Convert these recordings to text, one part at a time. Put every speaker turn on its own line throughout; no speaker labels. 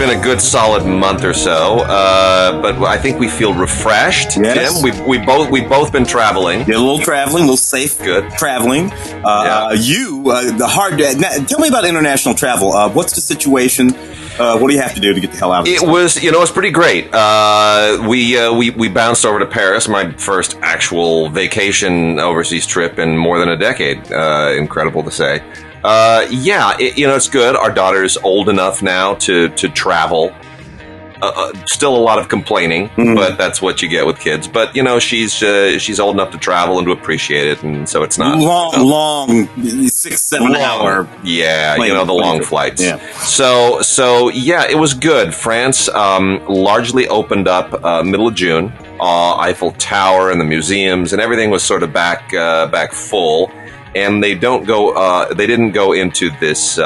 been a good solid month or so, but I think we feel refreshed.
Yes.
Tim, we've both been traveling.
Yeah, a little traveling, a little safe.
Good
traveling. Tell me about international travel. What's the situation? What do you have to do to get the hell out of this?
It was pretty great. We bounced over to Paris, my first actual vacation overseas trip in more than a decade. Incredible to say. It's good. Our daughter's old enough now to travel. Still a lot of complaining, but that's what you get with kids. But she's old enough to travel and to appreciate it, and so it's not
long 6-7 hour.
Yeah,
plane,
the long flights.
Yeah.
So it was good. France largely opened up middle of June. Eiffel Tower and the museums and everything was sort of back full. And they didn't go into this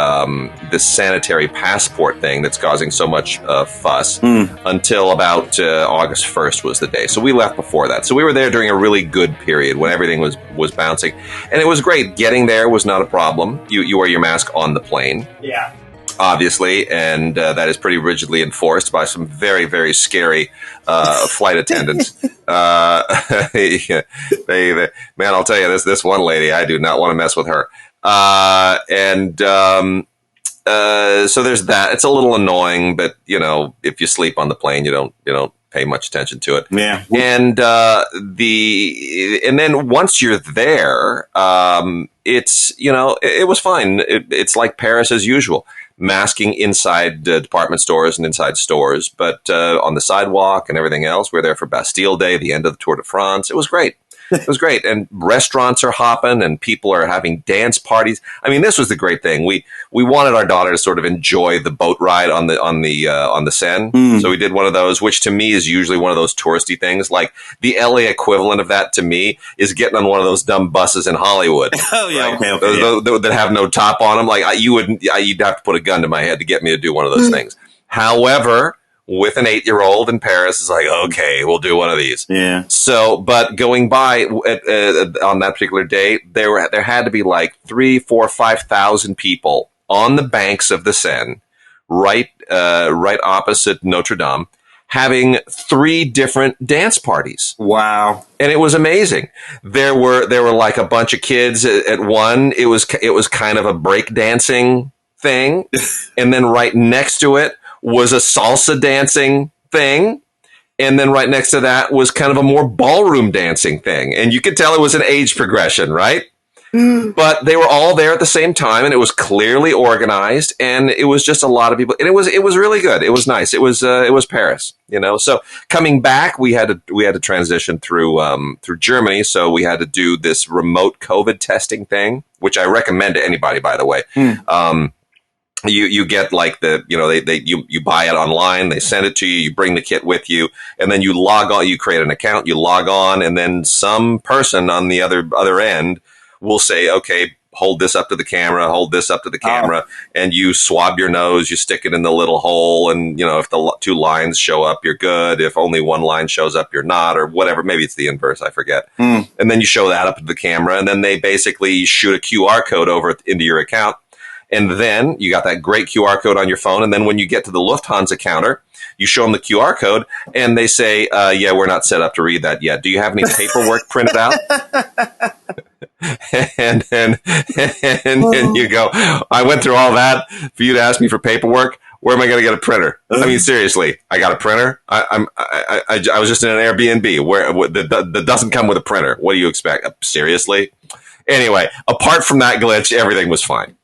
sanitary passport thing that's causing so much fuss until about August 1st was the day. So we left before that. So we were there during a really good period when everything was bouncing, and it was great. Getting there was not a problem. You wear your mask on the plane.
Yeah.
Obviously, and that is pretty rigidly enforced by some very, very scary flight attendants. Man, I'll tell you, this one lady, I do not want to mess with her. So there's that. It's a little annoying, but if you sleep on the plane, you don't pay much attention to it.
Yeah.
And then once you're there, it's it was fine. It's like Paris as usual. Masking inside department stores and inside stores, but on the sidewalk and everything else. We're there for Bastille Day, the end of the Tour de France. It was great. It was great. And restaurants are hopping and people are having dance parties. I mean, this was the great thing. We wanted our daughter to sort of enjoy the boat ride on the Seine. So we did one of those, which to me is usually one of those touristy things. Like the LA equivalent of that to me is getting on one of those dumb buses in Hollywood.
Oh yeah.
Right?
Okay.
Those that have no top on them. Like you'd have to put a gun to my head to get me to do one of those things. However, with an 8-year-old in Paris, it's like, okay, we'll do one of these.
Yeah.
So, but going by on that particular day, there had to be like 3,000, 4,000, 5,000 people on the banks of the Seine, right opposite Notre Dame, having 3 different dance parties.
Wow.
And it was amazing. There were like a bunch of kids at one. It was kind of a break dancing thing, and then right next to it was a salsa dancing thing. And then right next to that was kind of a more ballroom dancing thing. And you could tell it was an age progression, right? But they were all there at the same time, and it was clearly organized, and it was just a lot of people. And it was really good. It was nice. It was Paris, So coming back, we had to transition through Germany. So we had to do this remote COVID testing thing, which I recommend to anybody, by the way. You get like you buy it online, they send it to you, you bring the kit with you, and then you log on, you create an account, you log on, and then some person on the other end will say, okay, hold this up to the camera, and you swab your nose, you stick it in the little hole, and if the 2 lines show up, you're good. If only 1 line shows up, you're not, or whatever. Maybe it's the inverse, I forget. And then you show that up to the camera, and then they basically shoot a QR code over into your account. And then you got that great QR code on your phone. And then when you get to the Lufthansa counter, you show them the QR code and they say, yeah, we're not set up to read that yet. Do you have any paperwork printed out? and you go, I went through all that for you to ask me for paperwork. Where am I going to get a printer? I mean, seriously, I got a printer. I was just in an Airbnb where that doesn't come with a printer. What do you expect? Seriously? Anyway, apart from that glitch, everything was fine.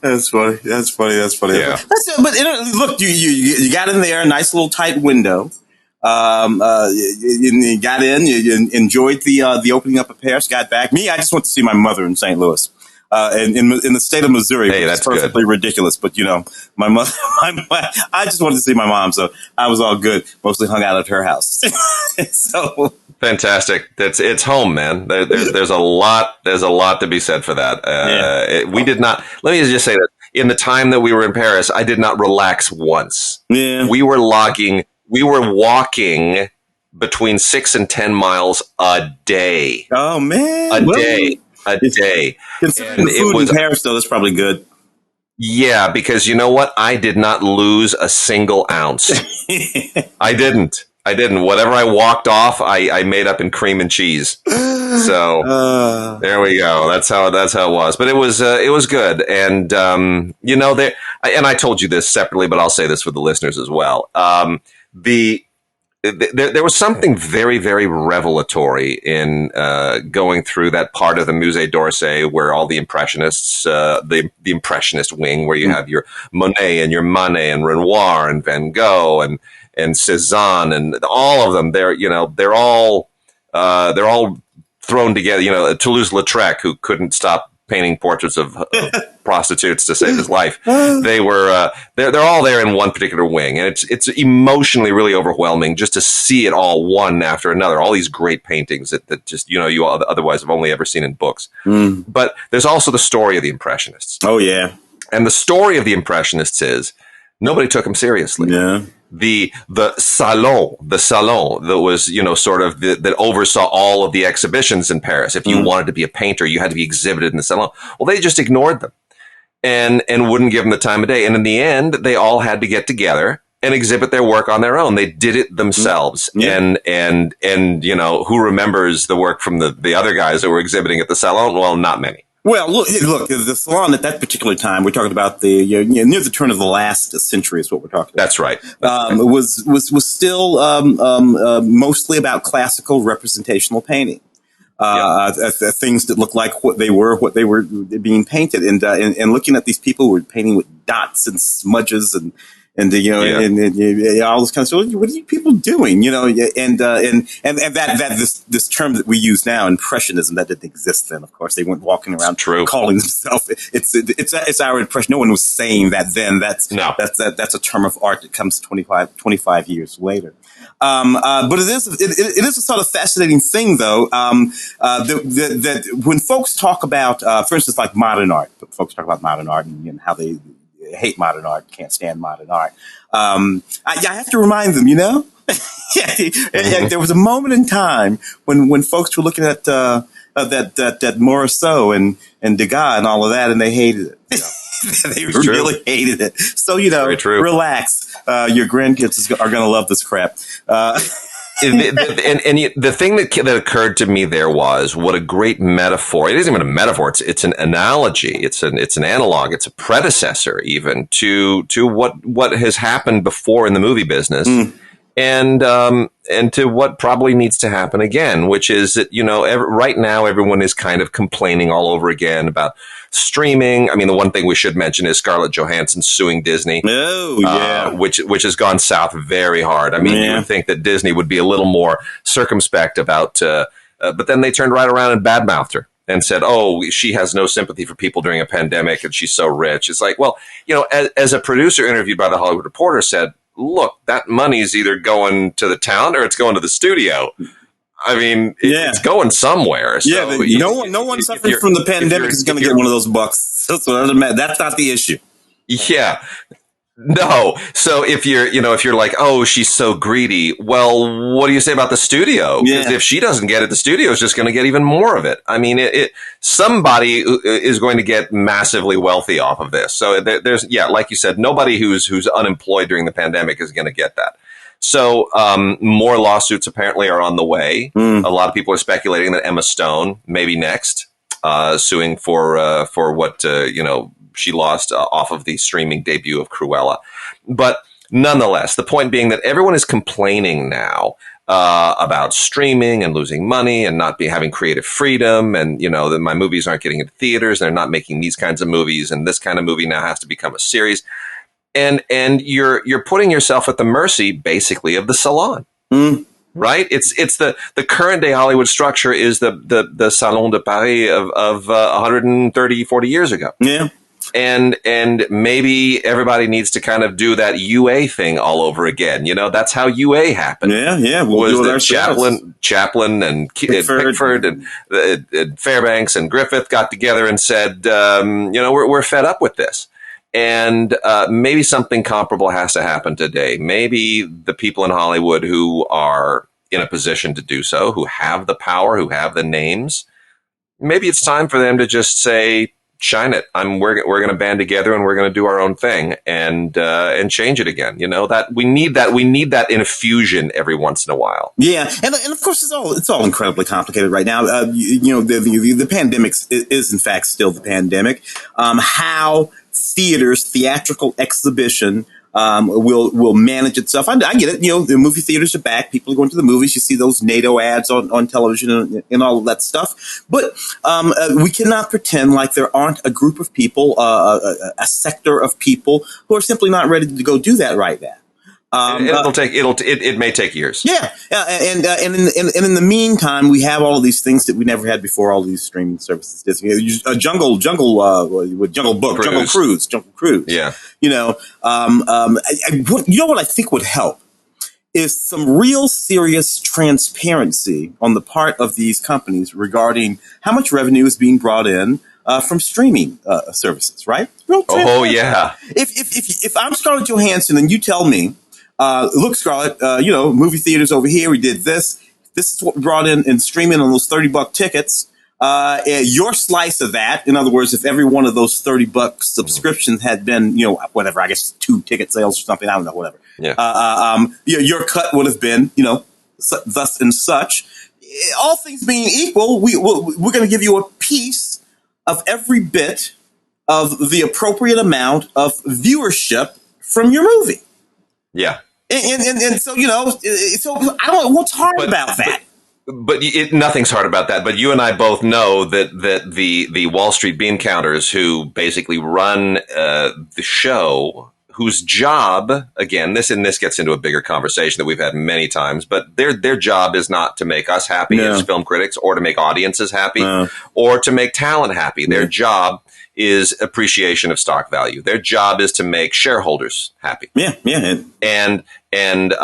That's funny.
Yeah.
But look, you got in there, a nice little tight window. You got in, you enjoyed the opening up of Paris, got back. Me, I just went to see my mother in St. Louis. In the state of Missouri,
hey,
which is perfectly ridiculous. But my mother, I just wanted to see my mom, so I was all good. Mostly hung out at her house. So
fantastic. It's home, man. There's a lot to be said for that. We did not. Let me just say that in the time that we were in Paris, I did not relax once.
Yeah,
we were walking between 6 and 10 miles a day.
Oh man,
a day.
Considering the food in Paris, though, that's probably good.
Yeah, because you know what? I did not lose a single ounce. I didn't. Whatever I walked off, I made up in cream and cheese. So there we go. That's how it was. But it was good. And there. And I told you this separately, but I'll say this for the listeners as well. There was something very, very revelatory in going through that part of the Musée d'Orsay where all the Impressionists, the Impressionist wing, where you have your Monet and your Manet and Renoir and Van Gogh and Cézanne and all of them. They're all thrown together. Toulouse-Lautrec, who couldn't stop painting portraits of prostitutes to save his life. They're all there in one particular wing, and it's emotionally really overwhelming just to see it all one after another. All these great paintings that just you otherwise have only ever seen in books. But there's also the story of the Impressionists.
Oh yeah,
and the story of the Impressionists is nobody took them seriously.
Yeah.
The salon that was, sort of that oversaw all of the exhibitions in Paris. If you wanted to be a painter, you had to be exhibited in the salon. Well, they just ignored them and wouldn't give them the time of day. And in the end, they all had to get together and exhibit their work on their own. They did it themselves. Yeah. And who remembers the work from the other guys that were exhibiting at the salon? Well, not many.
Well, look, the salon at that particular time, we're talking about near the turn of the last century is what we're talking about.
That's right.
Was still mostly about classical representational painting. Things that look like what they were being painted. And looking at these people who were painting with dots and smudges and all this kind of stuff. What are you people doing? And that this term that we use now, impressionism, that didn't exist then. Of course, they weren't walking around calling themselves. It's our impression. No one was saying that then. That's a term of art that comes 25 years later. But it is a sort of fascinating thing, though. That when folks talk about, for instance, like modern art, folks talk about modern art and how they hate modern art, can't stand modern art. I have to remind them, there was a moment in time when folks were looking at that Morisot and Degas and all of that, and they hated it. They really hated it. So relax. Your grandkids are going to love this crap.
And the thing that occurred to me there was what a great metaphor. It isn't even a metaphor. It's an analogy. It's an analog. It's a predecessor even to what has happened before in the movie business. And to what probably needs to happen again, which is that, right now everyone is kind of complaining all over again about streaming. I mean, the one thing we should mention is Scarlett Johansson suing Disney.
Oh, yeah.
Which has gone south very hard. I mean, you would think that Disney would be a little more circumspect about, but then they turned right around and badmouthed her and said, oh, she has no sympathy for people during a pandemic and she's so rich. It's like, well, as a producer interviewed by the Hollywood Reporter said, look, that money's either going to the town or it's going to the studio. I mean, it's going somewhere. So
no one suffering from the pandemic is going to get one of those bucks. That's not the issue.
Yeah. No. So if you're like, oh, she's so greedy. Well, what do you say about the studio? Because if she doesn't get it, the studio is just going to get even more of it. I mean, somebody is going to get massively wealthy off of this. So there's, like you said, nobody who's unemployed during the pandemic is going to get that. So more lawsuits apparently are on the way. A lot of people are speculating that Emma Stone may be next, suing for what she lost off of the streaming debut of Cruella. But nonetheless, the point being that everyone is complaining now about streaming and losing money and not having creative freedom, and that my movies aren't getting into theaters, and they're not making these kinds of movies, and this kind of movie now has to become a series. And you're putting yourself at the mercy, basically, of the salon, right? It's the current day Hollywood structure is the Salon de Paris of 130, 40 years ago.
Yeah.
And maybe everybody needs to kind of do that UA thing all over again. That's how UA happened.
Yeah.
Was that Chaplin and Pickford and Fairbanks and Griffith got together and said, we're fed up with this. And maybe something comparable has to happen today. Maybe the people in Hollywood who are in a position to do so, who have the power, who have the names, maybe it's time for them to just say, shine it. We're going to band together and we're going to do our own thing and change it again. That we need that infusion every once in a while.
Yeah, and of course it's all incredibly complicated right now. The pandemic is in fact still the pandemic. How theatrical exhibition will manage itself. I get it. The movie theaters are back. People are going to the movies. You see those NATO ads on television and all of that stuff. But we cannot pretend like there aren't a group of people, a sector of people who are simply not ready to go do that right now.
It may take years.
Yeah, and in the meantime, we have all of these things that we never had before. All these streaming services, Jungle Cruise.
Yeah,
what I think would help is some real serious transparency on the part of these companies regarding how much revenue is being brought in from streaming services. Right?
Oh yeah.
If I'm Scarlett Johansson and you tell me, look, Scarlett, movie theaters over here, we did this. This is what we brought in streaming on those $30 tickets. Your slice of that, in other words, if every one of those $30 subscriptions had been, whatever, I guess 2 ticket sales or something, I don't know, whatever.
Yeah.
Your cut would have been, thus and such. All things being equal, we're going to give you a piece of every bit of the appropriate amount of viewership from your movie.
Yeah.
And so, so I don't know what's hard about that.
But nothing's hard about that. But you and I both know that the Wall Street bean counters who basically run the show, whose job, again, this gets into a bigger conversation that we've had many times, but their job is not to make us happy as film critics or to make audiences happy or to make talent happy. Their job is appreciation of stock value. Their job is to make shareholders happy. And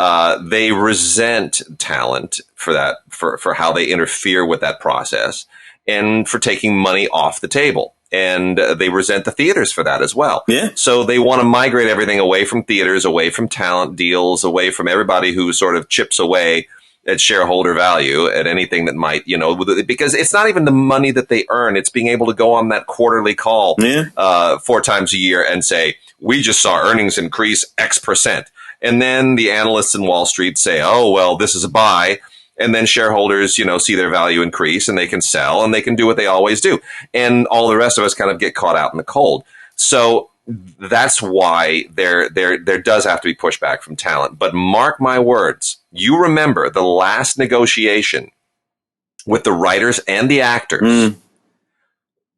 they resent talent for that, for how they interfere with that process and for taking money off the table. And they resent the theaters for that as well.
Yeah.
So they want to migrate everything away from theaters, away from talent deals, away from everybody who sort of chips away at shareholder value, at anything that might, because it's not even the money that they earn. It's being able to go on that quarterly call 4 times a year and say, we just saw earnings increase X%. And then the analysts in Wall Street say, oh, well, this is a buy. And then shareholders, see their value increase and they can sell and they can do what they always do. And all the rest of us kind of get caught out in the cold. So that's why there does have to be pushback from talent. But mark my words, you remember the last negotiation with the writers and the actors.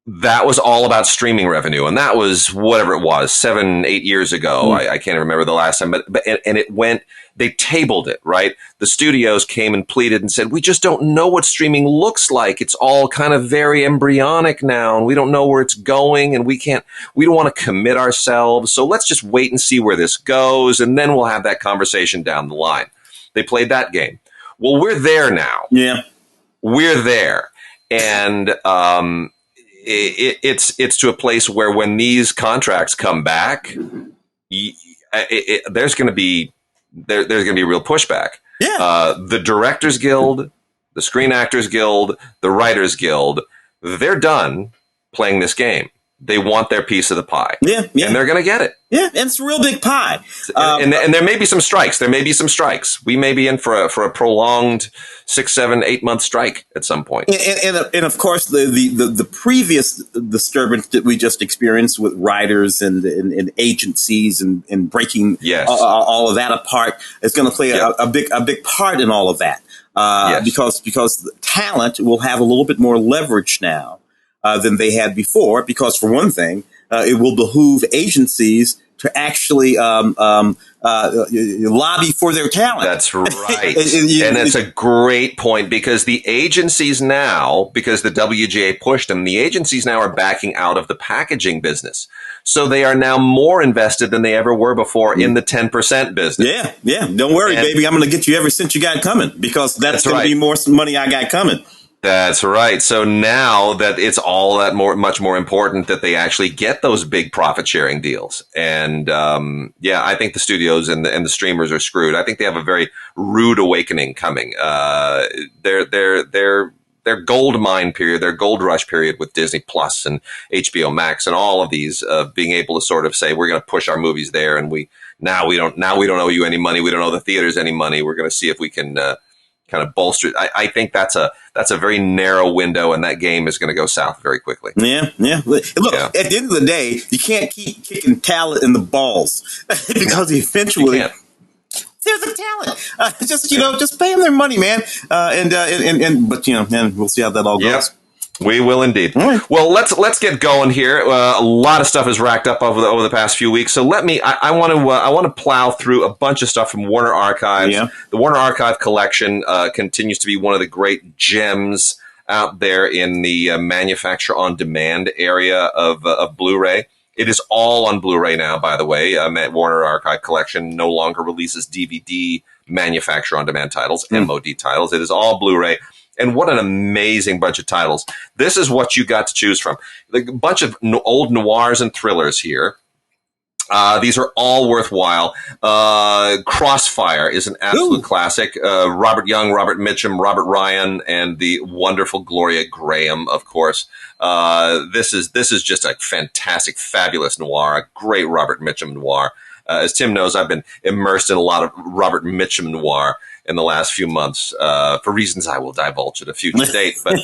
That was all about streaming revenue. And that was whatever it was, 7-8 years ago. I can't remember the last time, but it went, they tabled it, right? The studios came and pleaded and said, we just don't know what streaming looks like. It's all kind of very embryonic now and we don't know where it's going and we don't want to commit ourselves. So let's just wait and see where this goes. And then we'll have that conversation down the line. They played that game. Well, we're there now.
Yeah.
We're there. And, it's to a place where when these contracts come back, there's going to be real pushback.
Yeah.
The Directors Guild, the Screen Actors Guild, the Writers Guild, they're done playing this game. They want their piece of the pie.
Yeah.
And they're going to get it.
Yeah, and it's a real big pie.
And there may be some strikes. We may be in for a prolonged 6, 7, 8 month strike at some point.
And of course, the previous disturbance that we just experienced with writers and agencies and breaking all of that apart is going to play a big part in all of that. Because talent will have a little bit more leverage now than they had before. Because for one thing, it will behoove agencies to actually lobby for their talent.
That's right. And that's a great point because the agencies now, because the WGA pushed them, the agencies now are backing out of the packaging business. So they are now more invested than they ever were before in the 10% business.
Yeah. Don't worry, baby. I'm going to get you every cent you got coming because that's going to be more money I got coming.
That's right. So now that it's all that much more important that they actually get those big profit sharing deals. And, I think the studios and the streamers are screwed. I think they have a very rude awakening coming. They're gold mine period, their gold rush period with Disney Plus and HBO Max and all of these, being able to sort of say, we're going to push our movies there. And we don't owe you any money. We don't owe the theaters any money. We're going to see if we can, kind of bolster it. I think that's a very narrow window, and that game is going to go south very quickly.
Yeah. Look, at the end of the day, you can't keep kicking talent in the balls because eventually there's a talent. Just pay them their money, man. But we'll see how that all goes.
Yep. We will indeed.
All right.
Well, let's get going here. A lot of stuff is racked up over the past few weeks. So I want to plow through a bunch of stuff from Warner Archives.
Yeah.
The Warner Archive collection continues to be one of the great gems out there in the manufacture on demand area of Blu-ray. It is all on Blu-ray now, by the way. Warner Archive collection no longer releases DVD manufacture on demand titles, MOD titles. It is all Blu-ray. And what an amazing bunch of titles. This is what you got to choose from. A bunch of old noirs and thrillers here. These are all worthwhile. Crossfire is an absolute classic. Robert Young, Robert Mitchum, Robert Ryan, and the wonderful Gloria Graham, of course. This is just a fantastic, fabulous noir, a great Robert Mitchum noir. As Tim knows, I've been immersed in a lot of Robert Mitchum noir in the last few months, for reasons I will divulge at a future date. But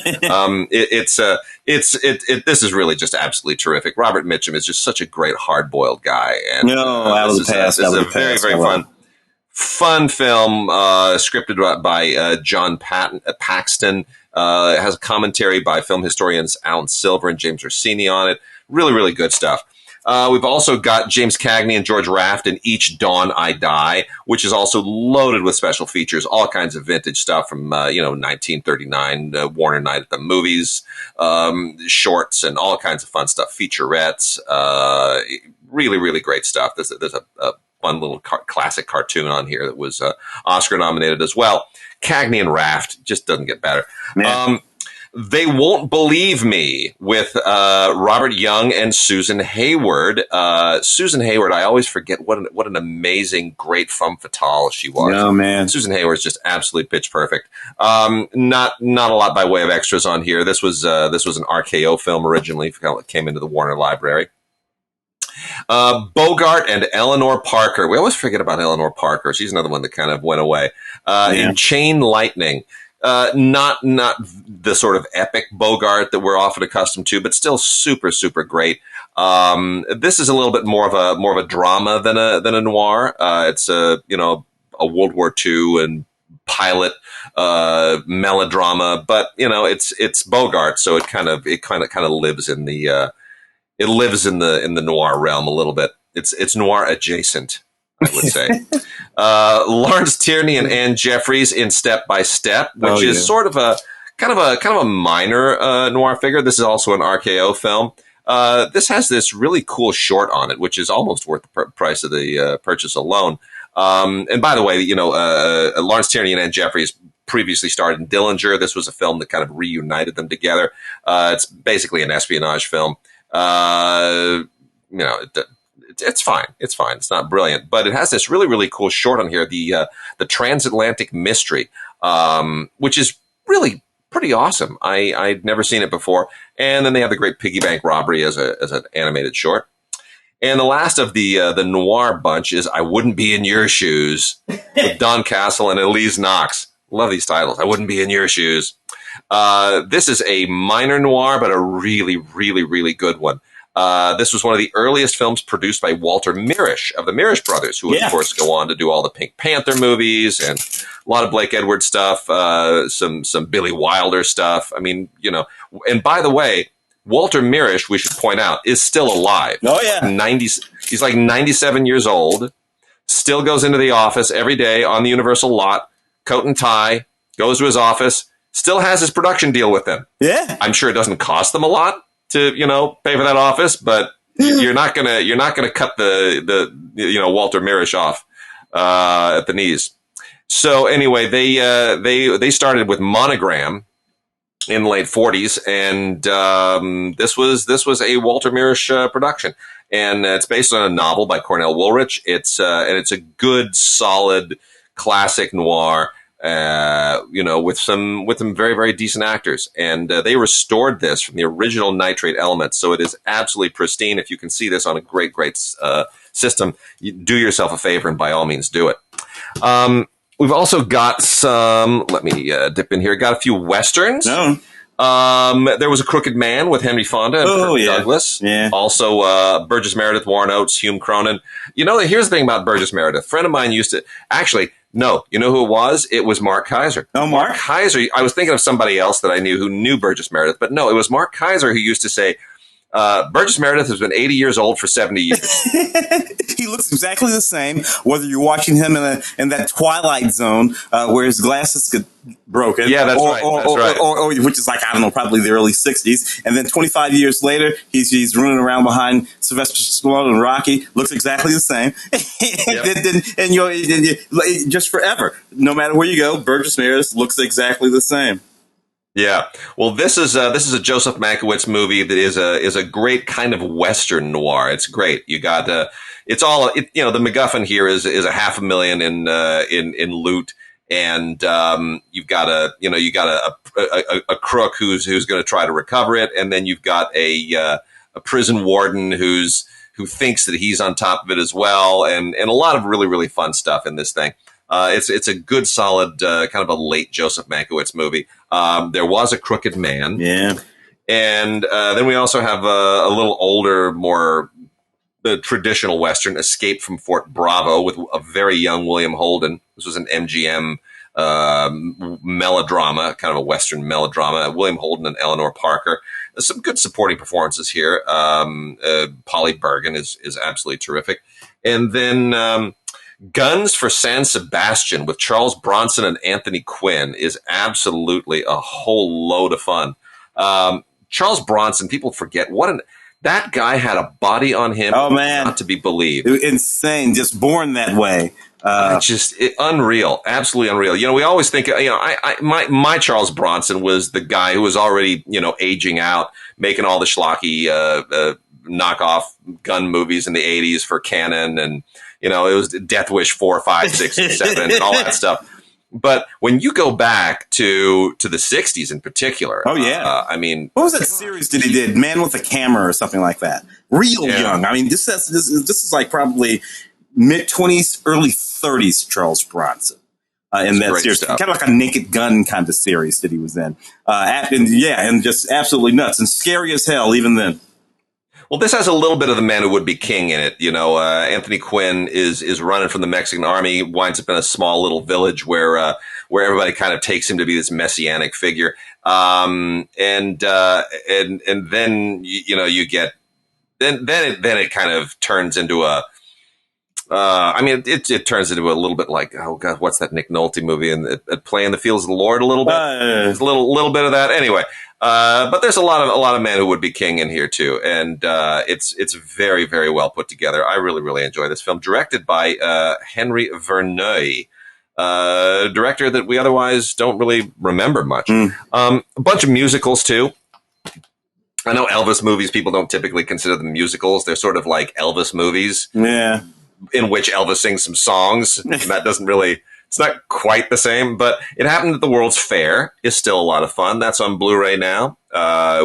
this is really just absolutely terrific. Robert Mitchum is just such a great hard-boiled guy, and this is a very, very fun film, scripted by John Paxton. It has a commentary by film historians Alan Silver and James Orsini on it. Really, really good stuff. We've also got James Cagney and George Raft in Each Dawn I Die, which is also loaded with special features, all kinds of vintage stuff from 1939, Warner Night at the Movies, shorts, and all kinds of fun stuff, featurettes. Really, really great stuff. There's a fun little classic cartoon on here that was Oscar nominated as well. Cagney and Raft just doesn't get better. They Won't Believe Me with Robert Young and Susan Hayward. Susan Hayward, I always forget what an amazing, great femme fatale she was.
Oh, man.
Susan Hayward is just absolutely pitch perfect. Not a lot by way of extras on here. This was an RKO film originally. It came into the Warner Library. Bogart and Eleanor Parker. We always forget about Eleanor Parker. She's another one that kind of went away. In Chain Lightning. Not the sort of epic Bogart that we're often accustomed to, but still super, super great. This is a little bit more of a drama than a noir. It's a World War II and pilot melodrama, but it's Bogart, so it kind of lives in the noir realm a little bit. It's noir adjacent, I would say. Lawrence Tierney and Anne Jeffries in Step by Step, which is sort of a kind of a minor noir figure. This is also an RKO film. This has this really cool short on it, which is almost worth the price of the purchase alone. And by the way, Lawrence Tierney and Anne Jeffries previously starred in Dillinger. This was a film that kind of reunited them together. It's basically an espionage film. It's fine. It's fine. It's not brilliant, but it has this really, really cool short on here, the Transatlantic Mystery, which is really pretty awesome. I'd never seen it before. And then they have the great Piggy Bank Robbery as an animated short. And the last of the noir bunch is I Wouldn't Be in Your Shoes with Don Castle and Elise Knox. Love these titles. I Wouldn't Be in Your Shoes. This is a minor noir, but a really, really, really good one. This was one of the earliest films produced by Walter Mirisch of the Mirisch brothers, who would, of course, go on to do all the Pink Panther movies and a lot of Blake Edwards stuff, some Billy Wilder stuff. I mean, and by the way, Walter Mirisch, we should point out, is still alive.
Oh, yeah.
He's like 97 years old, still goes into the office every day on the Universal lot, coat and tie, goes to his office, still has his production deal with them.
Yeah.
I'm sure it doesn't cost them a lot to pay for that office, but you're not gonna cut the Walter Mirisch off at the knees. So anyway, they started with Monogram in the late 40s, and this was a Walter Mirisch production, and it's based on a novel by Cornell Woolrich. It's a good, solid, classic noir. with some very, very decent actors. And they restored this from the original nitrate elements. So it is absolutely pristine. If you can see this on a great, great system, you do yourself a favor and by all means do it. We've also got some, let me dip in here, got a few Westerns.
No.
There was A Crooked Man with Henry Fonda and Kirk Douglas.
Yeah.
Also, Burgess Meredith, Warren Oates, Hume Cronin. Here's the thing about Burgess Meredith. A friend of mine used to, actually, no, you know who it was? It was Mark Kaiser.
Oh, Mark
Kaiser. I was thinking of somebody else that I knew who knew Burgess Meredith, but no, it was Mark Kaiser who used to say, Burgess Meredith has been 80 years old for 70 years.
He looks exactly the same, whether you're watching him in that Twilight Zone where his glasses get broken.
Yeah, that's right.
Or which is like, I don't know, probably the early 60s. And then 25 years later, he's running around behind Sylvester Stallone and Rocky. Looks exactly the same. And just forever, no matter where you go, Burgess Meredith looks exactly the same.
Yeah, well, this is a Joseph Mankiewicz movie that is a great kind of Western noir. It's great. You got the MacGuffin here is $500,000 in loot, and you've got a crook who's going to try to recover it, and then you've got a prison warden who thinks that he's on top of it as well, and a lot of really, really fun stuff in this thing. It's a good, solid, kind of a late Joseph Mankiewicz movie. There was A Crooked Man.
Yeah.
And then we also have a little older, more traditional Western, Escape from Fort Bravo, with a very young William Holden. This was an MGM melodrama, kind of a Western melodrama. William Holden and Eleanor Parker. There's some good supporting performances here. Polly Bergen is absolutely terrific. And then Guns for San Sebastian with Charles Bronson and Anthony Quinn is absolutely a whole load of fun. Charles Bronson, people forget that guy had a body on him.
Oh man,
not to be believed.
Insane, just born that way.
Unreal, absolutely unreal. We always think, my Charles Bronson was the guy who was already, aging out, making all the schlocky knockoff gun movies in the 80s for Canon, and it was Death Wish 4, 5, 6, and 7, and all that stuff. But when you go back to the 60s in particular,
oh yeah,
what
was that series that he did, Man with a Camera or something like that? Young. I mean, this is like probably mid-20s, early 30s Charles Bronson. In that series, kind of like a Naked Gun kind of series that he was in. And just absolutely nuts and scary as hell even then.
Well, this has a little bit of the Man Who Would Be King in it. Anthony Quinn is running from the Mexican army, winds up in a small little village where everybody kind of takes him to be this messianic figure. And then, you get, then it kind of turns into it turns into a little bit like, oh God, what's that Nick Nolte movie? And Play in the Fields of the Lord a little bit. There's a little bit of that. Anyway. But there's a lot of Man Who Would Be King in here too, and it's very, very well put together. I really, really enjoy this film, directed by Henry Verneuil, director that we otherwise don't really remember much. A bunch of musicals too. I know Elvis movies, people don't typically consider them musicals. They're sort of like Elvis movies, in which Elvis sings some songs. And that doesn't really. It's not quite the same, but It Happened at the World's Fair is still a lot of fun. That's on Blu-ray now.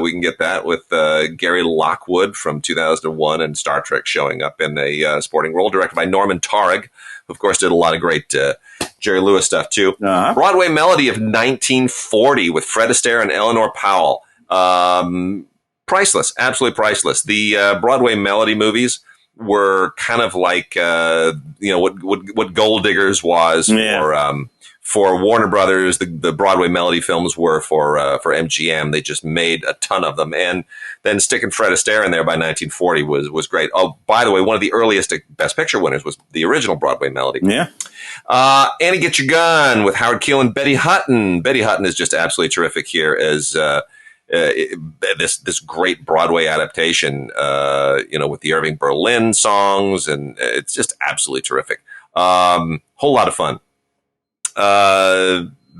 We can get that with Gary Lockwood from 2001 and Star Trek showing up in a sporting role, directed by Norman Taurog, who, of course, did a lot of great Jerry Lewis stuff, too. Broadway Melody of 1940 with Fred Astaire and Eleanor Powell. Priceless, absolutely priceless. The Broadway Melody movies were kind of like what Gold Diggers was for Warner Brothers. The Broadway Melody films were for MGM. They just made a ton of them, and then sticking Fred Astaire in there by 1940 was great. Oh, by the way, one of the earliest Best Picture winners was the original Broadway Melody. Annie Get Your Gun with Howard Keel and Betty Hutton. Betty Hutton is just absolutely terrific here as this great Broadway adaptation, with the Irving Berlin songs, and it's just absolutely terrific. Whole lot of fun.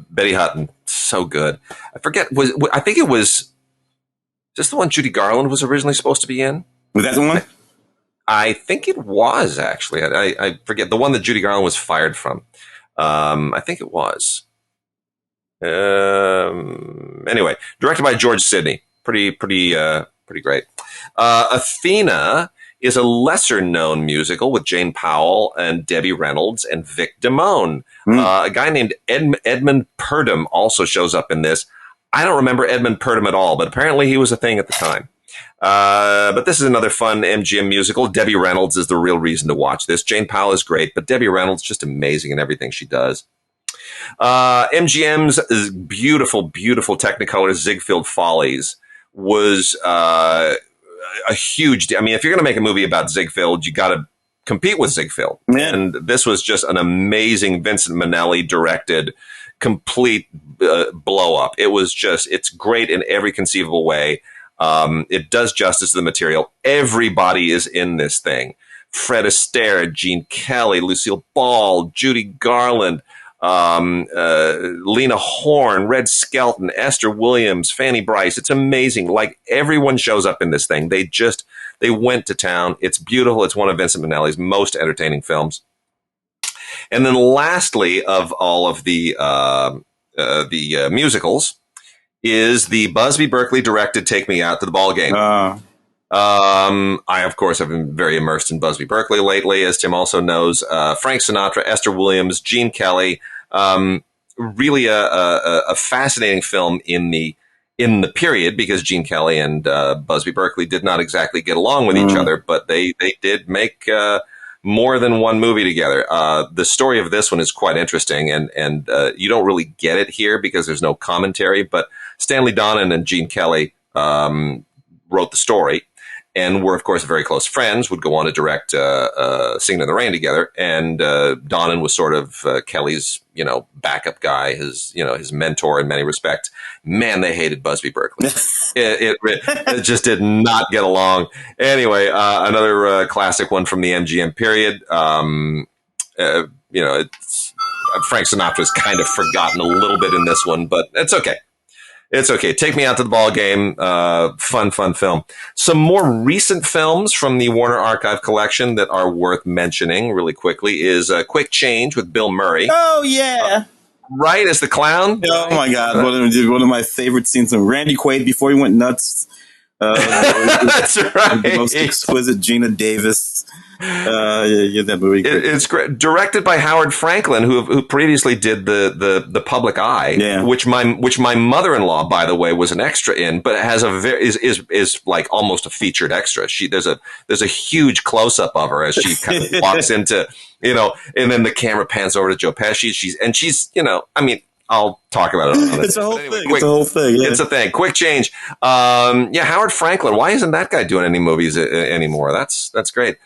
Betty Hutton, so good. I forget, I think it was just the one Judy Garland was originally supposed to be in.
Was that the one?
I think it was, actually. I forget, the one that Judy Garland was fired from. I think it was. Anyway, directed by George Sidney. Pretty great. Athena is a lesser-known musical with Jane Powell and Debbie Reynolds and Vic Damone. A guy named Edmund Purdom also shows up in this. I don't remember Edmund Purdom at all, but apparently he was a thing at the time. But this is another fun MGM musical. Debbie Reynolds is the real reason to watch this. Jane Powell is great, but Debbie Reynolds just amazing in everything she does. MGM's beautiful Technicolor Ziegfeld Follies was a huge. I mean, if you're going to make a movie about Ziegfeld, you got to compete with Ziegfeld. Yeah. And this was just an amazing Vincent Minnelli directed, complete blow up. It's great in every conceivable way. It does justice to the material. Everybody is in this thing. Fred Astaire, Gene Kelly, Lucille Ball, Judy Garland, Lena Horne, Red Skelton, Esther Williams, Fanny Bryce. It's amazing. Like, everyone shows up in this thing. They went to town. It's beautiful. It's one of Vincent Minnelli's most entertaining films. And then lastly, of all of the musicals, is the Busby Berkeley directed Take Me Out to the Ball Game. I, of course, have been very immersed in Busby Berkeley lately, as Tim also knows. Frank Sinatra, Esther Williams, Gene Kelly. Really a fascinating film in the period, because Gene Kelly and Busby Berkeley did not exactly get along with each other, but they did make more than one movie together. The story of this one is quite interesting, and you don't really get it here because there's no commentary, but Stanley Donen and Gene Kelly wrote the story, and were, of course, very close friends, would go on to direct Singing in the Rain together. And Donen was sort of Kelly's, backup guy, his mentor in many respects. Man, they hated Busby Berkeley. It just did not get along. Anyway, another classic one from the MGM period. Frank Sinatra's kind of forgotten a little bit in this one, but it's okay. It's okay. Take Me Out to the Ball Game. Fun film. Some more recent films from the Warner Archive collection that are worth mentioning really quickly is Quick Change with Bill Murray.
Oh, yeah.
Right, as the clown.
Oh, my God. One of my favorite scenes of Randy Quaid before he went nuts.
That's right.
The most exquisite Gina Davis. That movie.
It's great. Directed by Howard Franklin, who previously did the Public Eye, which my mother-in-law, by the way, was an extra in, but has is like almost a featured extra. There's a huge close-up of her as she kind of walks into, and then the camera pans over to Joe Pesci. She's I'll talk about it.
It's a whole thing. It's a whole thing. Yeah.
It's a thing. Quick Change. Howard Franklin. Why isn't that guy doing any movies anymore? That's great.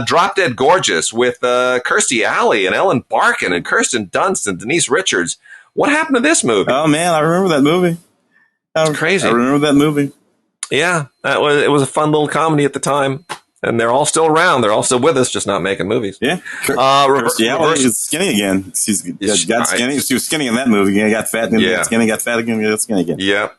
Drop Dead Gorgeous with Kirstie Alley and Ellen Barkin and Kirsten Dunst and Denise Richards. What happened to this movie?
Oh man, I remember that movie.
It's crazy.
I remember that movie.
Yeah, it was a fun little comedy at the time. And they're all still around. They're all still with us, just not making movies.
Yeah. She's skinny again. She got skinny. She was skinny in that movie. Got fat. Got skinny. Got fat again. Got skinny again.
Yeah.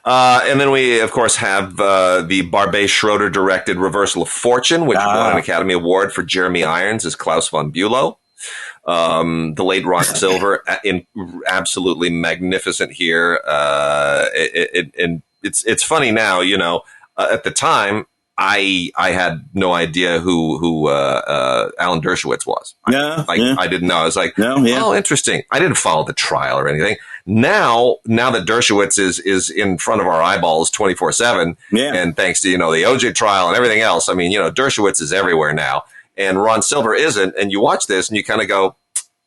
And then we, of course, have the Barbet Schroeder directed Reversal of Fortune, which won an Academy Award for Jeremy Irons as Klaus von Bülow. The late Ron Silver, absolutely magnificent here. And it's funny now, at the time, I had no idea who Alan Dershowitz was. I didn't know. I was like, oh, interesting. I didn't follow the trial or anything. Now that Dershowitz is in front of our eyeballs 24/7, and thanks to the OJ trial and everything else, Dershowitz is everywhere now, and Ron Silver isn't. And you watch this and you kind of go,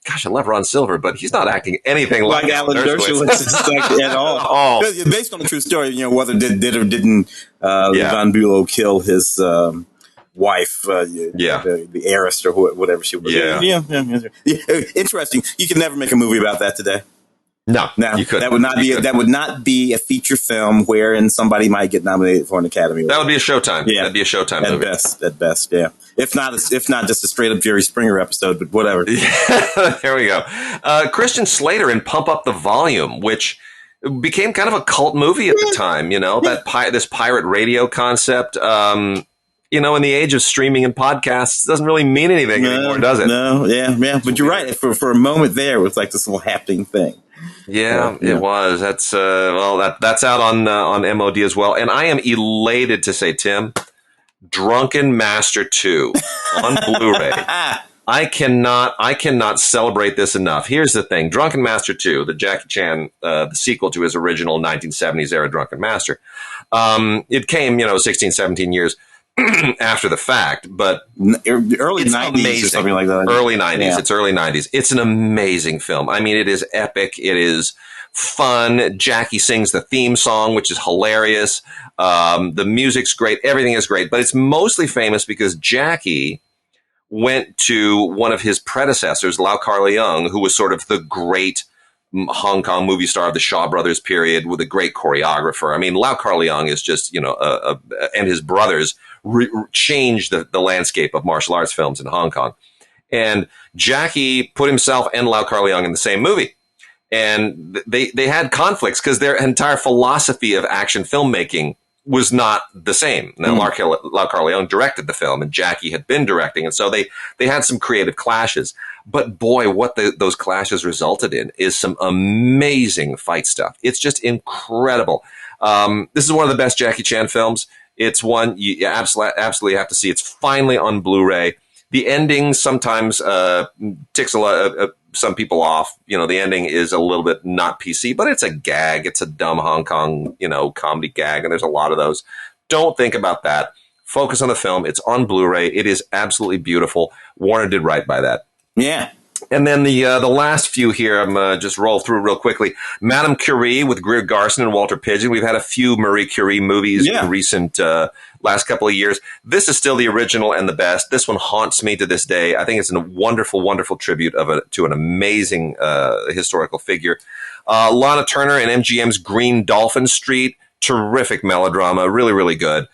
gosh, I love Ron Silver, but he's not acting anything like Alan Dershowitz
at all. Based on the true story, whether did or didn't von Bülow kill his wife, the heiress or whatever she was. Yeah. Interesting. You can never make a movie about that today.
No, you couldn't.
That would not be a feature film wherein somebody might get nominated for an Academy Award.
That would be a Showtime. Yeah, that'd be a Showtime movie.
At best, yeah. If not just a straight up Jerry Springer episode, but whatever.
Yeah, there we go. Christian Slater in Pump Up the Volume, which became kind of a cult movie at the time. This pirate radio concept. In the age of streaming and podcasts, doesn't really mean anything anymore, does it?
No, yeah. But you're right. For a moment there, it was like this little happening thing.
Yeah, it was. That's that's out on MOD as well. And I am elated to say, Tim, Drunken Master 2 on Blu-ray. I cannot celebrate this enough. Here's the thing. Drunken Master 2, the Jackie Chan, the sequel to his original 1970s era Drunken Master. It came, 16, 17 years after the fact, but
early 90s amazing. Or something like that.
Early 90s. Yeah. It's early 90s. It's an amazing film. I mean, it is epic. It is fun. Jackie sings the theme song, which is hilarious. The music's great. Everything is great, but it's mostly famous because Jackie went to one of his predecessors, Lau Kar-leung, who was sort of the great Hong Kong movie star of the Shaw Brothers period with a great choreographer. I mean, Lau Kar-leung is just, and his brothers changed the landscape of martial arts films in Hong Kong. And Jackie put himself and Lau Kar-leung in the same movie. And they had conflicts because their entire philosophy of action filmmaking was not the same. Now, Lau Kar-leung directed the film, and Jackie had been directing, and so they had some creative clashes. But boy, what those clashes resulted in is some amazing fight stuff. It's just incredible. This is one of the best Jackie Chan films. It's one you absolutely have to see. It's finally on Blu-ray. The ending sometimes ticks some people off. The ending is a little bit not PC, but it's a gag. It's a dumb Hong Kong, comedy gag, and there's a lot of those. Don't think about that. Focus on the film. It's on Blu-ray. It is absolutely beautiful. Warner did right by that.
Yeah.
And then the last few here, I'm just roll through real quickly. Madame Curie with Greer Garson and Walter Pidgeon. We've had a few Marie Curie movies in recent last couple of years. This is still the original and the best. This one haunts me to this day. I think it's a wonderful, wonderful tribute to an amazing historical figure. Lana Turner and MGM's Green Dolphin Street. Terrific melodrama. Really, really good.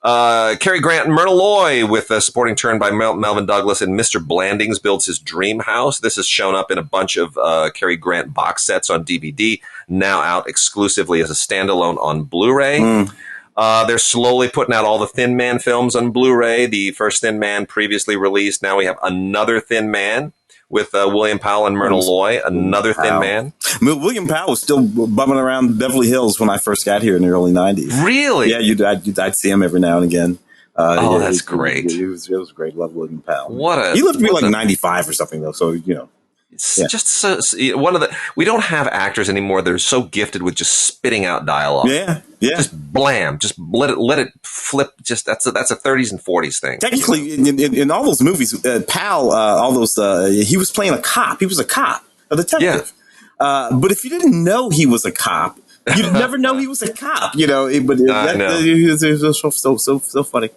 Cary Grant and Myrna Loy with a supporting turn by Melvin Douglas, and Mr. Blandings Builds His Dream House. This has shown up in a bunch of Cary Grant box sets on DVD, now out exclusively as a standalone on Blu-ray. They're slowly putting out all the Thin Man films on Blu-ray. The first Thin Man previously released. Now we have another Thin Man with William Powell and Myrna Loy, another Thin Man.
William Powell was still bumming around Beverly Hills when I first got here in the early 90s.
Really?
Yeah, I'd see him every now and again.
That's great.
It was great. Love William Powell.
He
lived to be like 95 or something, though, so,
It's just so we don't have actors anymore that are so gifted with just spitting out dialogue.
Yeah.
Just blam. Just let it flip. Just that's a 30s and 40s thing.
Technically, in all those movies, Powell, he was playing a cop. He was a cop, a detective. Yeah. But if you didn't know he was a cop, you'd never know he was a cop. But it was so funny.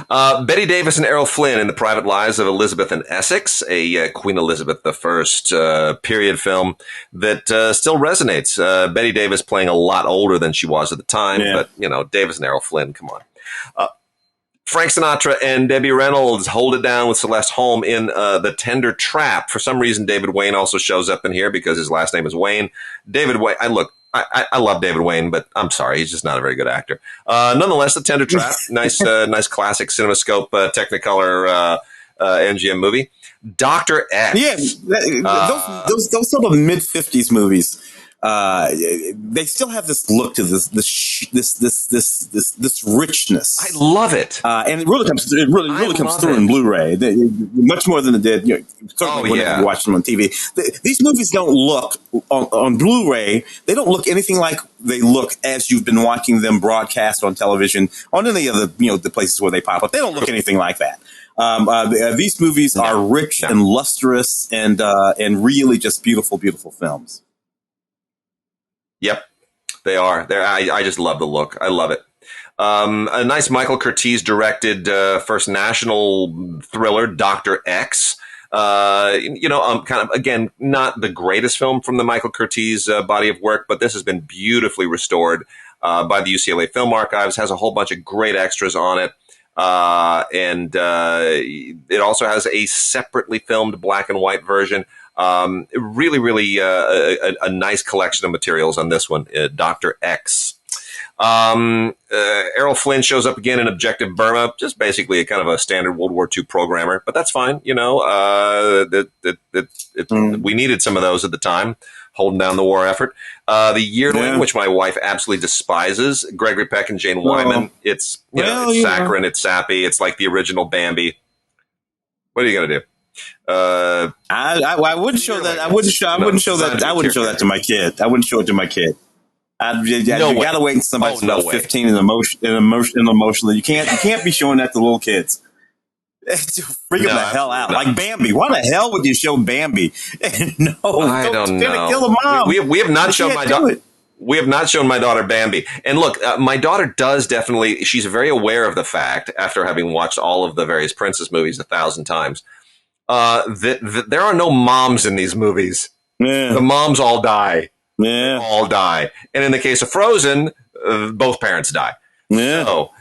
Betty Davis and Errol Flynn in The Private Lives of Elizabeth and Essex, a Queen Elizabeth I period film that still resonates. Betty Davis playing a lot older than she was at the time, but, Davis and Errol Flynn, come on. Frank Sinatra and Debbie Reynolds hold it down with Celeste Holm in The Tender Trap. For some reason, David Wayne also shows up in here because his last name is Wayne. David Wayne, I love David Wayne, but I'm sorry, he's just not a very good actor. Nonetheless, The Tender Trap, nice classic CinemaScope Technicolor MGM movie. Dr. X.
Yeah, those sort of mid-50s movies. They still have this look to this richness.
I love it,
and it really comes through in Blu-ray, much more than it did. Certainly when you watch them on TV. These movies don't look on Blu-ray. They don't look anything like they look as you've been watching them broadcast on television on any of the places where they pop up. They don't look anything like that. These movies are rich and lustrous and really just beautiful, beautiful films.
Yep, they are. I just love the look. I love it. A nice Michael Curtiz directed first national thriller, Dr. X. Kind of, again, not the greatest film from the Michael Curtiz body of work, but this has been beautifully restored by the UCLA Film Archives, has a whole bunch of great extras on it. And it also has a separately filmed black and white version. Really, really a nice collection of materials on this one, Dr. X. Errol Flynn shows up again in Objective Burma, just basically a kind of a standard World War II programmer, but that's fine. You know, we needed some of those at the time, holding down the war effort. The Yearling, which my wife absolutely despises, Gregory Peck and Jane Wyman. It's, it's saccharine, it's sappy, it's like the original Bambi. What are you going to do?
I wouldn't show that. I wouldn't show that to my kid. I wouldn't show it to my kid. You got to wait until somebody's about 15 and emotional. You can't be showing that to little kids. Freak them the hell out. Like Bambi. Why the hell would you show Bambi? No,
I don't know.
Gonna kill the mom.
We have not shown my daughter. We have not shown my daughter Bambi. And look, my daughter does definitely. She's very aware of the fact, after having watched all of the various princess movies 1,000 times, that there are no moms in these movies. Yeah. The moms all die. Yeah. They all die. And in the case of Frozen, both parents die. Yeah. So,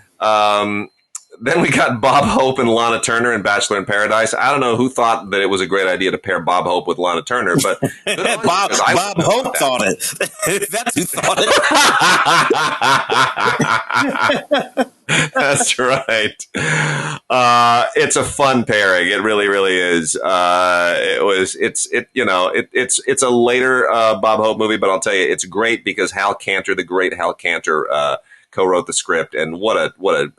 then we got Bob Hope and Lana Turner in Bachelor in Paradise. I don't know who thought that it was a great idea to pair Bob Hope with Lana Turner, but
Bob Hope thought it. That's who thought it.
That's right. It's a fun pairing. It really, really is. It's a later Bob Hope movie, but I'll tell you, it's great because Hal Cantor, the great Hal Cantor, co-wrote the script, and what an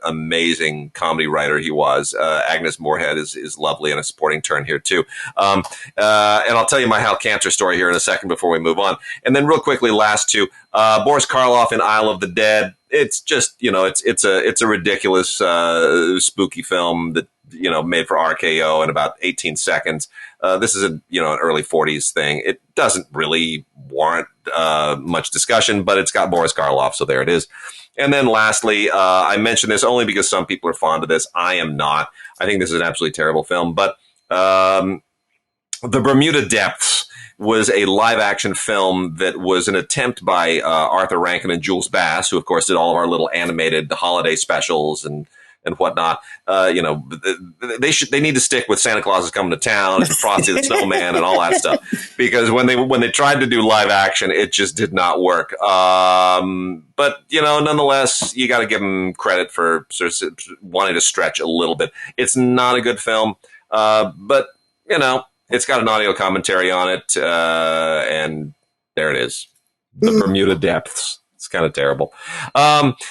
amazing comedy writer he was. Agnes Moorehead is lovely, and a supporting turn here too. And I'll tell you my Hal Cantor story here in a second before we move on. And then real quickly, last two, Boris Karloff in Isle of the Dead. It's just, it's a ridiculous, spooky film that, made for RKO in about 18 seconds. This is an early 40s thing. It doesn't really warrant much discussion, but it's got Boris Karloff, so there it is. And then lastly, I mentioned this only because some people are fond of this. I am not. I think this is an absolutely terrible film. But The Bermuda Depths was a live-action film that was an attempt by Arthur Rankin and Jules Bass, who, of course, did all of our little animated holiday specials and whatnot. They need to stick with Santa Claus is Coming to Town and Frosty the Snowman and all that stuff, because when they tried to do live action, it just did not work. But nonetheless, you got to give them credit for sort of wanting to stretch a little bit. It's not a good film, but it's got an audio commentary on it, and there it is, The Bermuda Depths. It's kind of terrible.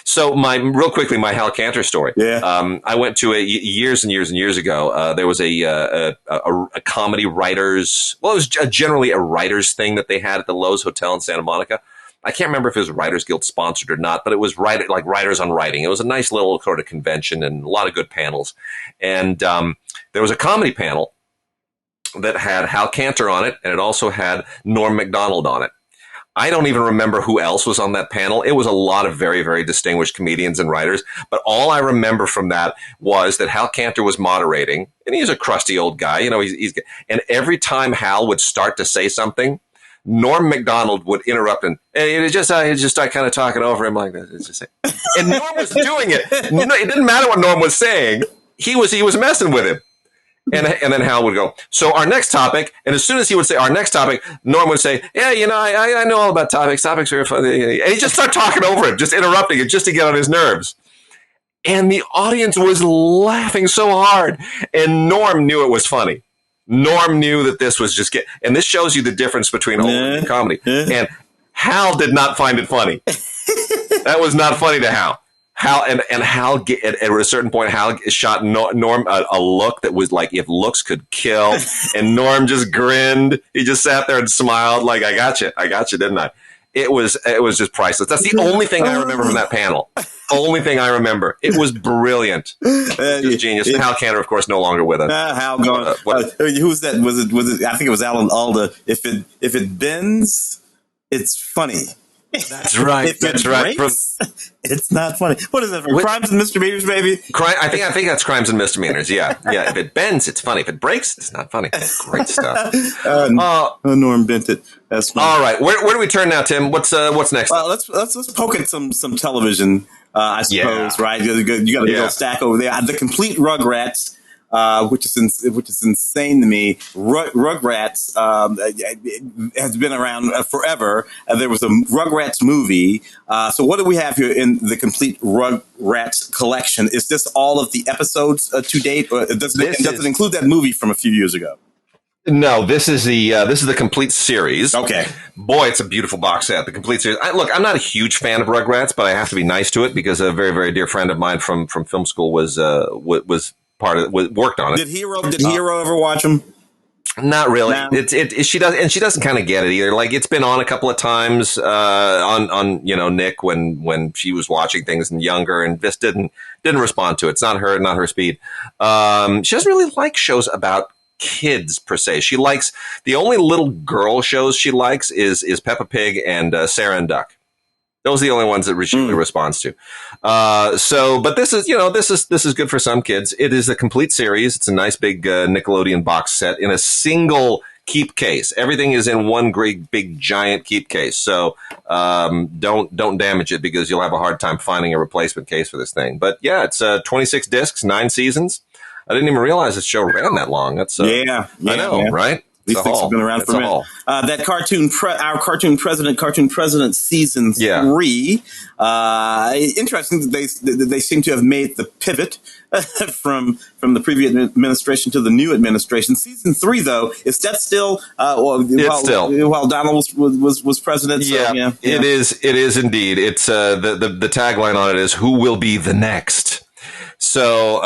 So real quickly, my Hal Cantor story. Yeah. I went to years and years and years ago. There was a comedy writers. Well, it was generally a writers thing that they had at the Lowe's Hotel in Santa Monica. I can't remember if it was Writers Guild sponsored or not, but it was Writers on Writing. It was a nice little sort of convention and a lot of good panels. And there was a comedy panel that had Hal Cantor on it, and it also had Norm Macdonald on it. I don't even remember who else was on that panel. It was a lot of very, very distinguished comedians and writers. But all I remember from that was that Hal Cantor was moderating, and he's a crusty old guy. And every time Hal would start to say something, Norm Macdonald would interrupt, and it just started kind of talking over him like this. And Norm was doing it. It didn't matter what Norm was saying. He was messing with him. And then Hal would go, so our next topic, and as soon as he would say our next topic, Norm would say, yeah, I know all about topics. Topics are funny. And he just started talking over him, just interrupting it, just to get on his nerves. And the audience was laughing so hard. And Norm knew it was funny. Norm knew that this was just and this shows you the difference between old and comedy. And Hal did not find it funny. That was not funny to Hal. Hal at a certain point, Hal shot Norm a look that was like if looks could kill, and Norm just grinned. He just sat there and smiled like, I got you, didn't I? It was just priceless. That's the only thing I remember from that panel. Only thing I remember. It was brilliant. It was genius. And Hal Cantor, of course, no longer with us.
Hal gone. Who's that? Was it? I think it was Alan Alda. If it bends, it's funny.
That's right. That's right.
It's not funny. What is that for? Crimes and Misdemeanors, baby?
I think that's Crimes and Misdemeanors. Yeah. If it bends, it's funny. If it breaks, it's not funny. Great stuff.
Norm bent it. That's funny.
All right. Where do we turn now, Tim? What's next?
Well, let's poke at some television. I suppose, right? You got a little stack over there. The complete Rugrats. which is insane to me. Rugrats has been around forever. There was a Rugrats movie. So what do we have here in the complete Rugrats collection? Is this all of the episodes to date, or does it include that movie from a few years ago?
No, this is the complete series.
Okay.
Boy, it's a beautiful box set. The complete series. Look, I'm not a huge fan of Rugrats, but I have to be nice to it because a very, very dear friend of mine from film school was worked on it.
Did Hero ever watch them?
Not really.
No.
She doesn't kind of get it either. Like, it's been on a couple of times on Nick when she was watching things and younger, and just didn't respond to it. It's not her speed. She doesn't really like shows about kids per se. She likes the only little girl shows she likes is Peppa Pig and Sarah and Duck. Those are the only ones that she really responds to. But this is good for some kids. It is a complete series. It's a nice big Nickelodeon box set in a single keep case. Everything is in one great big giant keep case. So don't damage it because you'll have a hard time finding a replacement case for this thing. But yeah, it's 26 discs, 9 seasons. I didn't even realize this show ran that long. That's I know, right?
These things have been around for a minute. That cartoon president season 3. Interesting that they seem to have made the pivot from the previous administration to the new administration. Season 3, though, is that still? While Donald was president. So, yeah,
it is. It is indeed. It's the tagline on it is "Who will be the next." So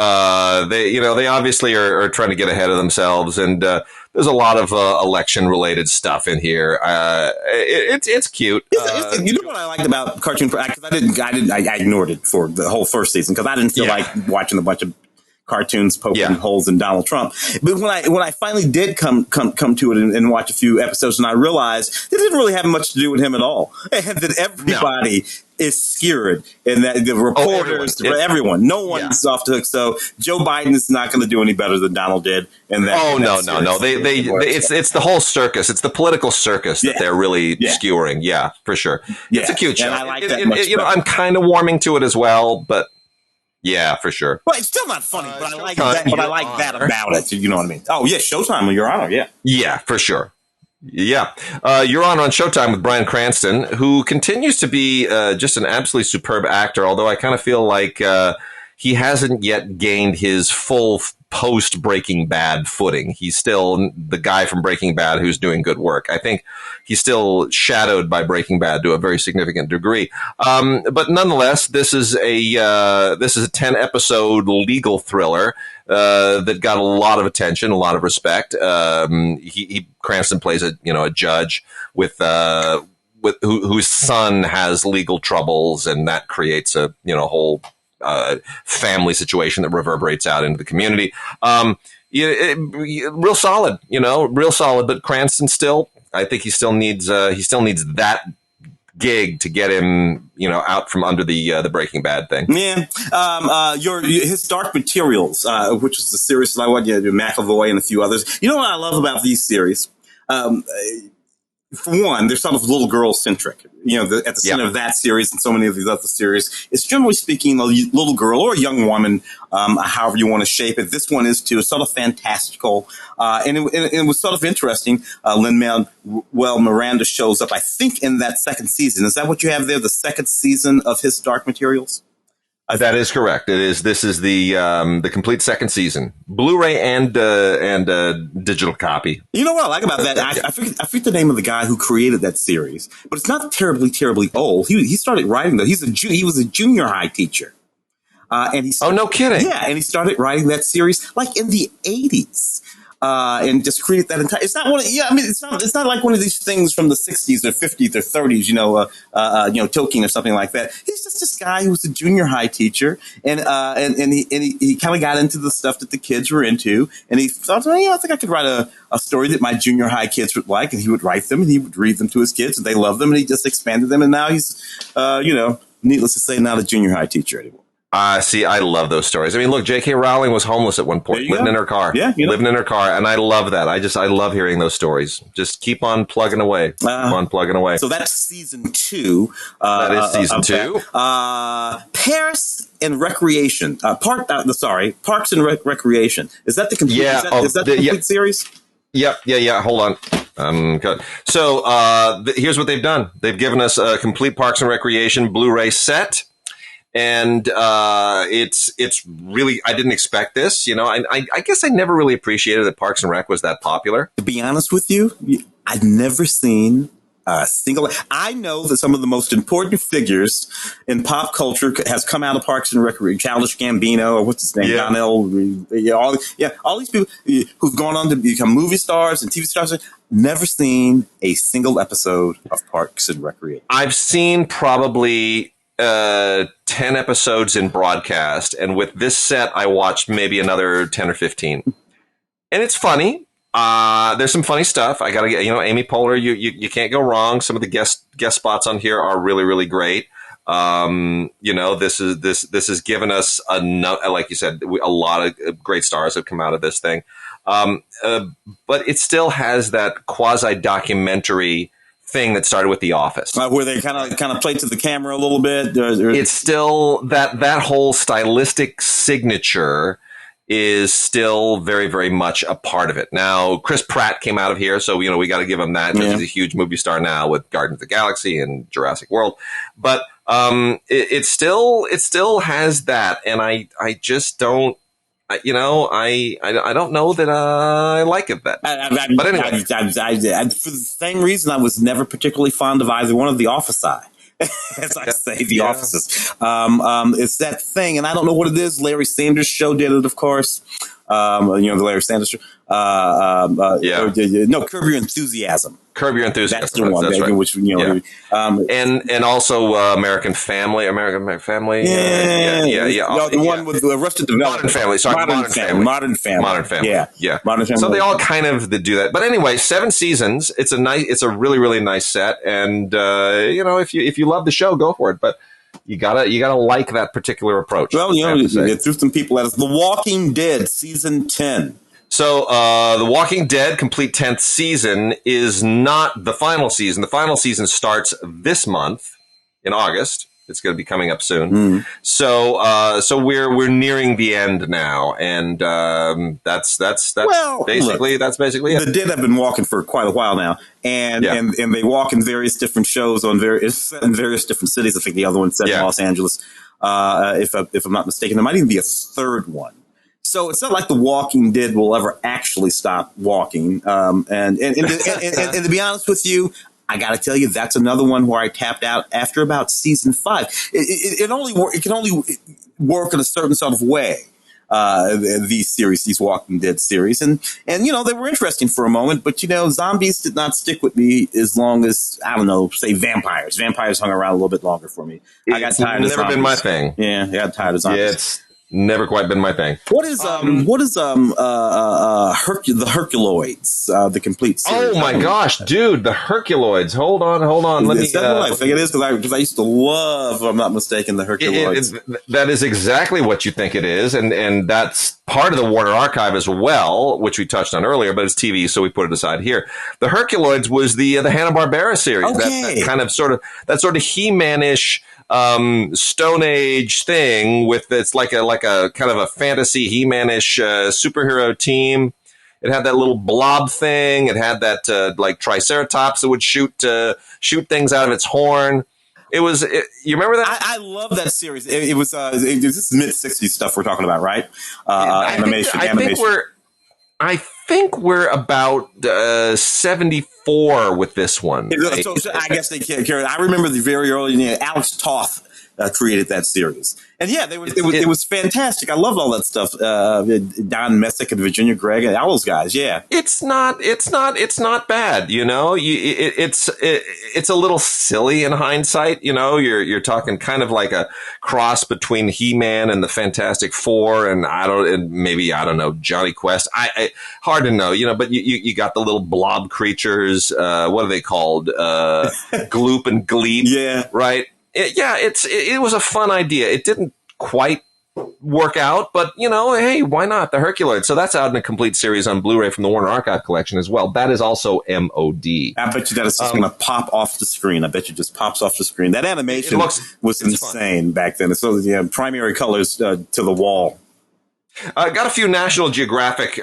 they obviously are trying to get ahead of themselves, and there's a lot of election related stuff in here. It's cute.
You know what I liked about cartoon? Because I ignored it for the whole first season because I didn't feel like watching a bunch of cartoons poking holes in Donald Trump. But when I finally did come to it and watch a few episodes, and I realized it didn't really have much to do with him at all, and that everybody is skewered, and that the reporters, everyone, no one is off the hook. So Joe Biden is not going to do any better than Donald did. And that,
no. It's the whole circus. It's the political circus that they're really skewering. Yeah, for sure. Yeah. It's a cute show.
And I like that much.
I'm kind of warming to it as well, but. Yeah, for sure.
Well, it's still not funny, but I like that. But I like that about it. You know what I mean? Oh yeah, Showtime, Your Honor. Yeah.
Yeah, for sure. Yeah, Your Honor on Showtime with Bryan Cranston, who continues to be just an absolutely superb actor. Although I kind of feel like he hasn't yet gained his full post Breaking Bad footing. He's still the guy from Breaking Bad who's doing good work. I think he's still shadowed by Breaking Bad to a very significant degree. But nonetheless, this is a 10-episode legal thriller that got a lot of attention, a lot of respect. Cranston plays a judge with whose son has legal troubles, and that creates a whole family situation that reverberates out into the community. Real solid, real solid. But Cranston I think he still needs that gig to get him, out from under the Breaking Bad thing.
Yeah. His Dark Materials, which is the series I want McAvoy and a few others. You know what I love about these series? For one, they're sort of little girl centric. At the center of that series and so many of these other series, it's generally speaking a little girl or a young woman, however you want to shape it. This one is too. It's sort of fantastical, and it was sort of interesting. Lin-Manuel Miranda shows up, I think, in that second season. Is that what you have there? The second season of his Dark Materials?
That is correct. This is the complete second season, Blu-ray and digital copy.
You know what I like about that? I forget the name of the guy who created that series, but it's not terribly old. He started writing though. He was a junior high teacher, and he
no kidding.
Yeah, and he started writing that series like in the 80s. And just create that entire. It's not one. It's not like one of these things from the 60s or 50s or 30s. Tolkien or something like that. He's just this guy who was a junior high teacher, and he kind of got into the stuff that the kids were into, and he thought, I think I could write a story that my junior high kids would like, and he would write them, and he would read them to his kids, and they loved them, and he just expanded them, and now he's, needless to say, not a junior high teacher anymore.
See, I love those stories. I mean, look, J.K. Rowling was homeless at one point, living in her car.
Yeah,
living in her car, and I love that. I love hearing those stories. Just keep on plugging away. Keep on plugging away.
So that's season 2.
That is season 2.
Paris and Recreation. Parks and Recreation. Is that the complete? Is that the complete series?
Yep. Yeah. Hold on. So here's what they've done. They've given us a complete Parks and Recreation Blu-ray set. And it's really, I didn't expect this. I guess I never really appreciated that Parks and Rec was that popular.
To be honest with you, I've never seen a single. I know that some of the most important figures in pop culture has come out of Parks and Recreation. Childish Gambino, or what's his name, Donnell. All these people who've gone on to become movie stars and TV stars. Never seen a single episode of Parks and Recreation.
I've seen probably 10 episodes in broadcast, and with this set I watched maybe another 10 or 15, and it's funny. There's some funny stuff. I gotta get, Amy Poehler, you can't go wrong. Some of the guest spots on here are really, really great. This has given us like you said, a lot of great stars have come out of this thing, but it still has that quasi documentary thing that started with The Office,
where they kind of played to the camera a little bit.
It's still that whole stylistic signature is still very, very much a part of it. Now, Chris Pratt came out of here, so we got to give him that. He's a huge movie star now with Guardians of the Galaxy and Jurassic World, but it still has that, and I just don't. I don't know that I like it that much. But anyway,
for the same reason, I was never particularly fond of either one of The Office. As I say, The Offices. It's that thing, and I don't know what it is. Larry Sanders' show did it, of course. The Larry Sanders show. No, Curb Your Enthusiasm.
Curb Your Enthusiasm.
That's the one.
That's right.
Which,
and also American Family. American Family.
The one with Arrested Development.
Modern Family. Sorry, Modern Family.
Modern Family.
Yeah.
Modern Family.
So they all kind of do that. But anyway, 7 seasons. It's a really, really nice set. And if you love the show, go for it. But you gotta like that particular approach.
Well, you threw some people at us. The Walking Dead season 10.
So, The Walking Dead complete 10th season is not the final season. The final season starts this month in August. It's going to be coming up soon. So we're nearing the end now, and that's basically it.
The Dead have been walking for quite a while now, and they walk in various different shows in various different cities. I think the other one's set in Los Angeles, if I'm not mistaken. There might even be a third one. So it's not like The Walking Dead will ever actually stop walking. And to be honest with you, I got to tell you, that's another one where I tapped out after about season 5. It can only work in a certain sort of way. These Walking Dead series, and they were interesting for a moment, but zombies did not stick with me as long as, I don't know, say vampires. Vampires hung around a little bit longer for me. I got tired of zombies.
Never been my thing.
Yeah, I got tired of zombies.
Yeah, it's never quite been my thing.
What is the Herculoids, the complete series?
Oh my gosh, dude, the Herculoids. Hold on. Let me.
Is that what I think it is? Because I used to love, if I'm not mistaken, the Herculoids.
That is exactly what you think it is, and that's part of the Warner Archive as well, which we touched on earlier. But it's TV, so we put it aside here. The Herculoids was the Hanna-Barbera series.
Okay.
That kind of sort of He-Man-ish. Stone Age thing with it's like a kind of a fantasy He-Man-ish superhero team. It had that little blob thing. It had that like Triceratops that would shoot things out of its horn. You remember that?
I love that series. It was this is mid-60s stuff we're talking about, right? Animation.
I think we're about 74 with this one.
So I guess they carried. I remember the very early. Alex Toth created that series, and it was fantastic. I loved all that stuff. Don Messick and Virginia Gregg and all those guys. Yeah,
it's not bad. It's a little silly in hindsight. You're talking kind of like a cross between He-Man and the Fantastic Four, and maybe Johnny Quest. Hard to know. But you got the little blob creatures. What are they called? Gloop and Gleep.
Yeah,
right. It was a fun idea. It didn't quite work out, but hey, why not? The Herculoids. So that's out in a complete series on Blu-ray from the Warner Archive collection as well. That is also MOD.
I bet you that is just going to pop off the screen. I bet you just pops off the screen. That animation was insane back then. So primary colors to the wall.
Got a few National Geographic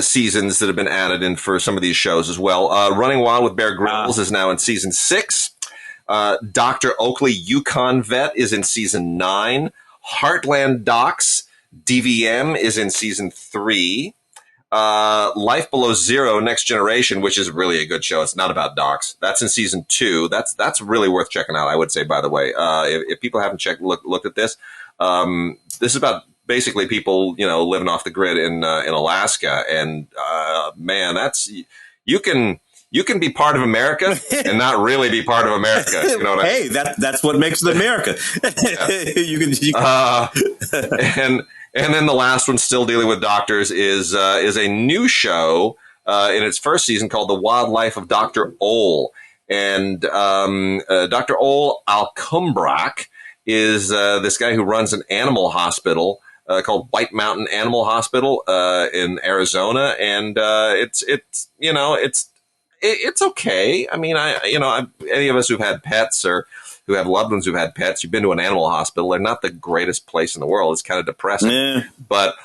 seasons that have been added in for some of these shows as well. Running Wild with Bear Grylls is now in season 6. Dr. Oakley Yukon Vet is in season 9. Heartland Docs DVM is in season 3. Life Below Zero Next Generation, which is really a good show. It's not about docs. That's in season 2. That's really worth checking out, I would say, by the way. If people haven't looked at this, this is about basically people, living off the grid in Alaska. And man, you can be part of America and not really be part of America. You know what I mean?
That's what makes it America.
And then the last one, still dealing with doctors, is a new show in its first season called The Wildlife of Dr. Ole. And Dr. Ole Alcumbrak is this guy who runs an animal hospital called White Mountain Animal Hospital in Arizona, and it's okay. I mean, any of us who've had pets or who have loved ones who've had pets, you've been to an animal hospital. They're not the greatest place in the world. It's kind of depressing.
Yeah.
But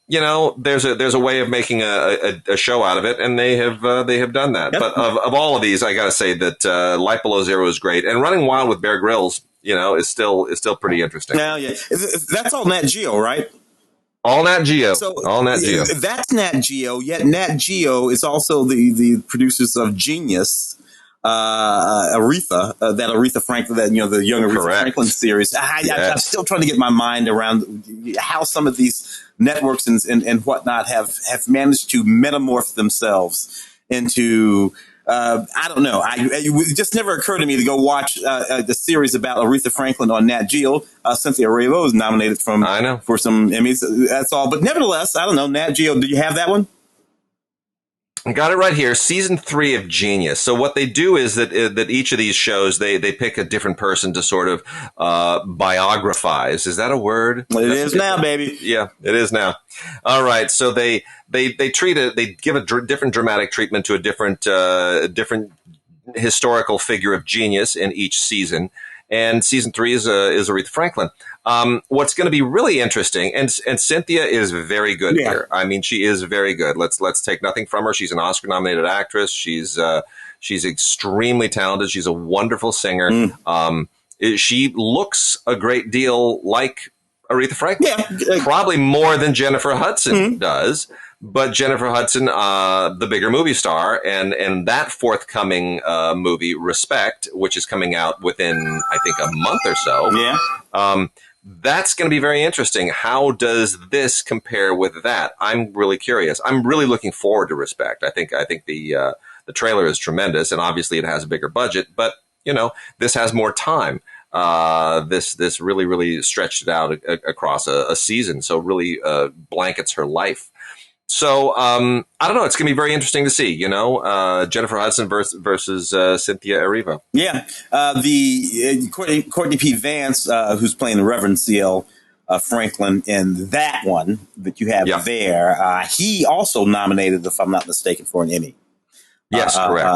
there's a way of making a show out of it, and they have done that. Yep. But of all of these, I got to say that Life Below Zero is great, and Running Wild with Bear Grylls, is still pretty interesting.
Now, yeah, that's all Nat Geo, right?
All Nat Geo. All Nat Geo.
That's Nat Geo. Yet Nat Geo is also the producers of Genius, Aretha, that Aretha Franklin, the young Aretha Franklin series. I'm still trying to get my mind around how some of these networks and whatnot have managed to metamorph themselves into. I don't know. It just never occurred to me to go watch the series about Aretha Franklin on Nat Geo. Cynthia Erivo was nominated for some Emmys. That's all. But nevertheless, I don't know. Nat Geo, do you have that one?
I got it right here. Season 3 of Genius. So what they do is that each of these shows, they pick a different person to sort of biographize. Is that a word?
It is now, baby.
Yeah, it is now. All right. So they give a different dramatic treatment to a different historical figure of genius in each season. And season 3 is Aretha Franklin. What's going to be really interesting, and Cynthia is very good here. I mean, she is very good. Let's take nothing from her. She's an Oscar-nominated actress. She's extremely talented. She's a wonderful singer. She looks a great deal like Aretha Franklin. Yeah. Probably more than Jennifer Hudson does. But Jennifer Hudson, the bigger movie star, and that forthcoming movie, Respect, which is coming out within, I think, a month or so.
Yeah.
That's going to be very interesting. How does this compare with that? I'm really curious. I'm really looking forward to Respect. I think the trailer is tremendous, and obviously it has a bigger budget, but this has more time. This really, really stretched it out across a season, so really blankets her life. So I don't know. It's going to be very interesting to see. Jennifer Hudson versus Cynthia Erivo.
Yeah, the Courtney P. Vance, who's playing the Reverend C.L. Franklin in that one that you have there. He also nominated, if I'm not mistaken, for an Emmy.
Yes, correct.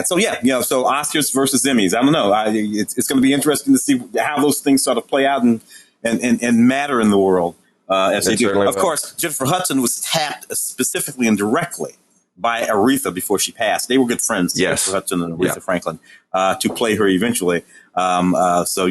So Oscars versus Emmys. I don't know. It's going to be interesting to see how those things sort of play out and matter in the world. As they do. Of course, Jennifer Hudson was tapped specifically and directly by Aretha before she passed. They were good friends, Jennifer Hudson and Aretha Franklin, to play her eventually. That's a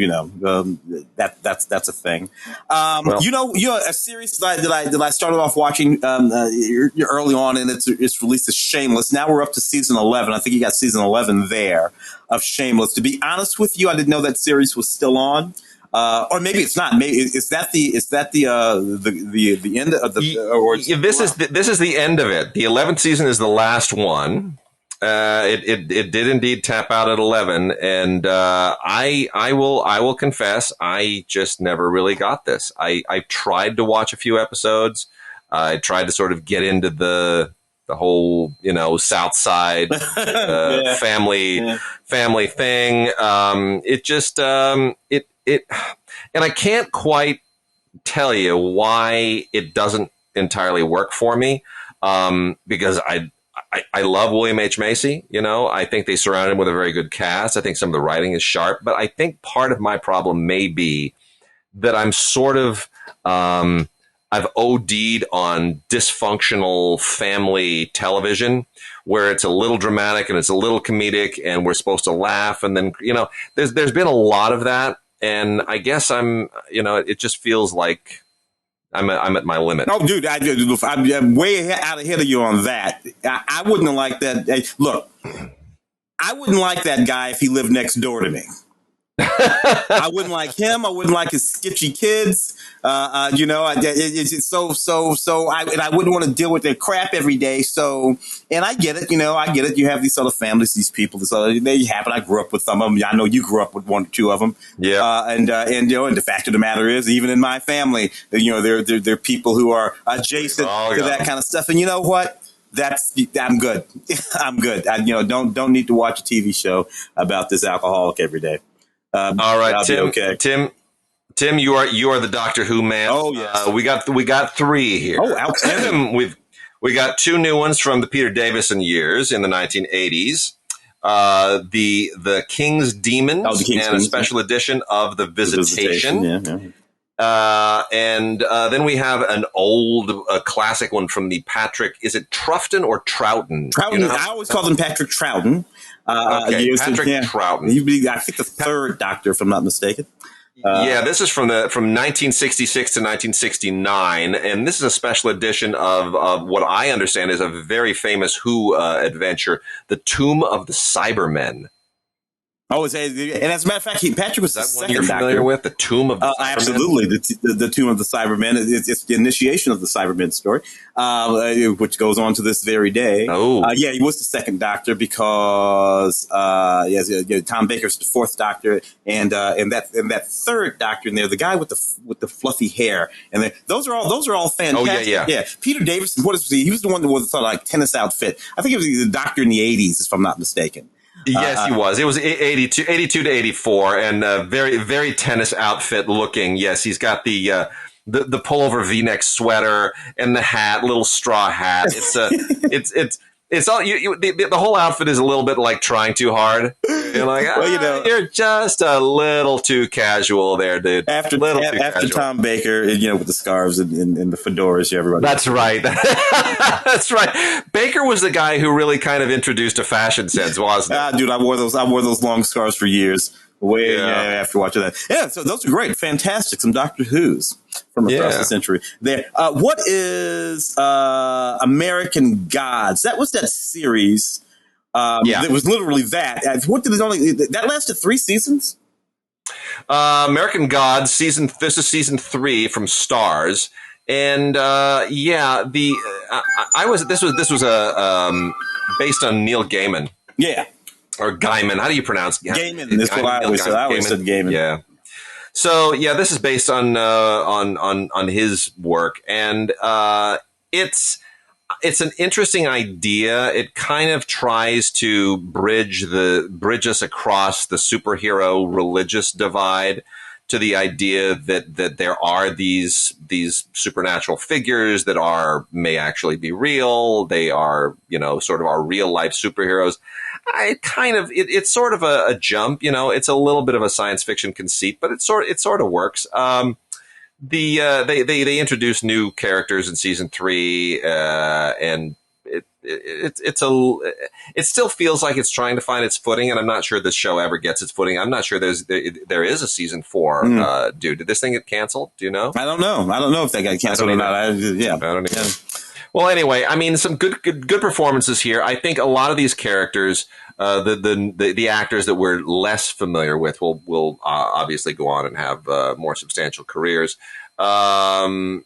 thing. A series that I started off watching early on, and it's released, is Shameless. Now we're up to season 11. I think you got season 11 there of Shameless. To be honest with you, I didn't know that series was still on. Or maybe it's not. Maybe is that the end of the?
This is the end of it. The 11th season is the last one. It did indeed tap out at 11, and I will confess, I just never really got this. I tried to watch a few episodes. I tried to sort of get into the whole, South Side family thing. It just and I can't quite tell you why it doesn't entirely work for me. Because I love William H. Macy. I think they surrounded him with a very good cast. I think some of the writing is sharp, but I think part of my problem may be that I'm sort of, I've OD'd on dysfunctional family television where it's a little dramatic and it's a little comedic and we're supposed to laugh. And then, there's been a lot of that. And I guess it just feels like I'm at my limit.
Oh, dude, I'm way out ahead of you on that. I wouldn't have liked that. Hey, look, I wouldn't like that guy if he lived next door to me. I wouldn't like him. I wouldn't like his sketchy kids. It's so. I wouldn't want to deal with their crap every day. So, and I get it. I get it. You have these sort of families, these people. They happen. I grew up with some of them. I know you grew up with one or two of them.
Yeah.
And the fact of the matter is, even in my family, there are people who are adjacent to that kind of stuff. And you know what? I'm good. I'm good. Don't need to watch a TV show about this alcoholic every day.
All right, Tim.
Okay.
Tim, you are the Doctor Who man.
Oh yes.
We got three here.
Oh, outstanding.
we got two new ones from the Peter Davison years in the 1980s. The King's Demons and a special edition of the Visitation.
Yeah.
And then we have an old classic one from the Patrick. Is it Troughton or Troughton?
Troughton. I always call him Patrick Troughton.
Okay, Patrick Troughton.
I think the third Doctor, if I'm not mistaken.
This is from 1966 to 1969, and this is a special edition of what I understand is a very famous Who adventure, The Tomb of the Cybermen.
Oh, and as a matter of fact, Patrick was the second
you're familiar
Doctor.
with, The Tomb of the Cybermen?
Absolutely, the Tomb of the Cybermen. It's the initiation of the Cybermen story, which goes on to this very day.
Oh,
he was the second Doctor because Tom Baker's the fourth Doctor, and that third Doctor in there, the guy with the fluffy hair, and those are all fantastic.
Oh yeah.
Peter Davison, he was the one that wore the sort of like tennis outfit. I think it was the Doctor in the 80s, if I'm not mistaken.
Yes, he was. It was 82 to 84, and very, very tennis outfit looking. Yes, he's got the pullover V-neck sweater and the hat, little straw hat. It's all the whole outfit is a little bit like trying too hard. You're like, you're just a little too casual there, dude.
After Tom Baker, with the scarves and the fedoras, everybody.
That's right. That's right. Baker was the guy who really kind of introduced a fashion sense, wasn't he?
Dude, I wore those long scarves for years. After watching that. Yeah, so those are great. Fantastic. Some Doctor Who's from across the century. There. What is American Gods? That was that series. It was literally that. That lasted 3 seasons?
American Gods, this is season 3 from Stars. And this was based on Neil Gaiman.
Yeah.
Or Gaiman. How do you pronounce
Gaiman? That's what I always said. I always said Gaiman.
Yeah. So this is based on his work, and it's an interesting idea. It kind of tries to bridge us across the superhero religious divide to the idea that there are these supernatural figures that may actually be real. They are sort of our real life superheroes. It's sort of a jump, it's a little bit of a science fiction conceit, but it sort of works. They introduce new characters in season 3, and it still feels like it's trying to find its footing, and I'm not sure this show ever gets its footing. I'm not sure there is a season 4. Did this thing get canceled? Do you know?
I don't know. I don't know if they got canceled or not. I don't even know.
Well, anyway, I mean, some good performances here. I think a lot of these characters, the actors that we're less familiar with, will obviously go on and have more substantial careers. I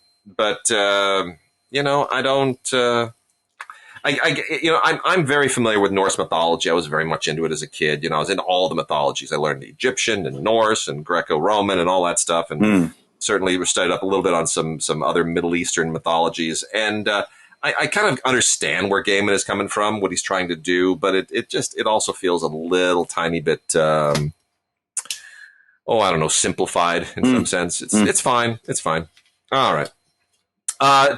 don't. I'm very familiar with Norse mythology. I was very much into it as a kid. I was into all the mythologies. I learned Egyptian and Norse and Greco-Roman and all that stuff, and certainly studied up a little bit on some other Middle Eastern mythologies. And I kind of understand where Gaiman is coming from, what he's trying to do, but it also feels a little tiny bit I don't know, simplified in some sense. It's fine. It's fine. All right.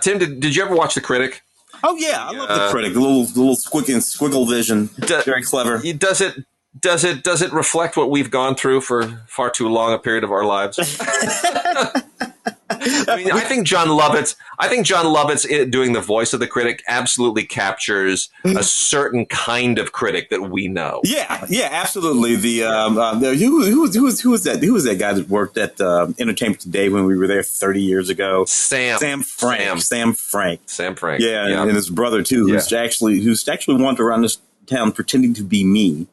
Tim, did you ever watch The Critic?
Oh yeah, I love The Critic. The little squiggle vision, very clever.
Does it reflect what we've gone through for far too long a period of our lives? I mean, I think John Lovitz doing the voice of the critic absolutely captures a certain kind of critic that we know.
Yeah, absolutely. Who was that? Who was that guy that worked at Entertainment Today when we were there 30 years ago? Sam Frank. Yeah, and his brother too, who's actually wandered around this town pretending to be me.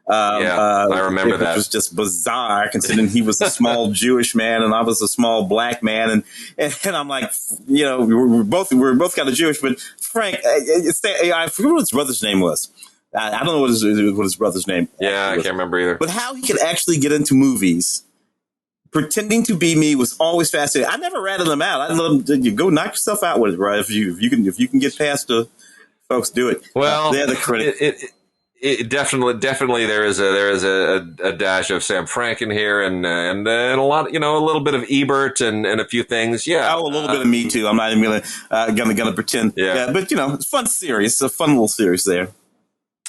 I remember that.
It was just bizarre, considering he was a small Jewish man and I was a small black man, and I'm like, we're both kind of Jewish, but Frank, I forget what his brother's name was. I don't know what his brother's name.
Yeah, I can't remember either.
But how he could actually get into movies pretending to be me was always fascinating. I never ratted him out. I let him, you go knock yourself out with it, right? If you can get past the folks, do it.
Well,
they're the critic.
It definitely there is a dash of Sam Frank in here and a lot, a little bit of Ebert and a few things. Yeah.
Oh, a little bit of me too. I'm not even gonna pretend. Yeah. But it's a fun series. It's a fun little series there.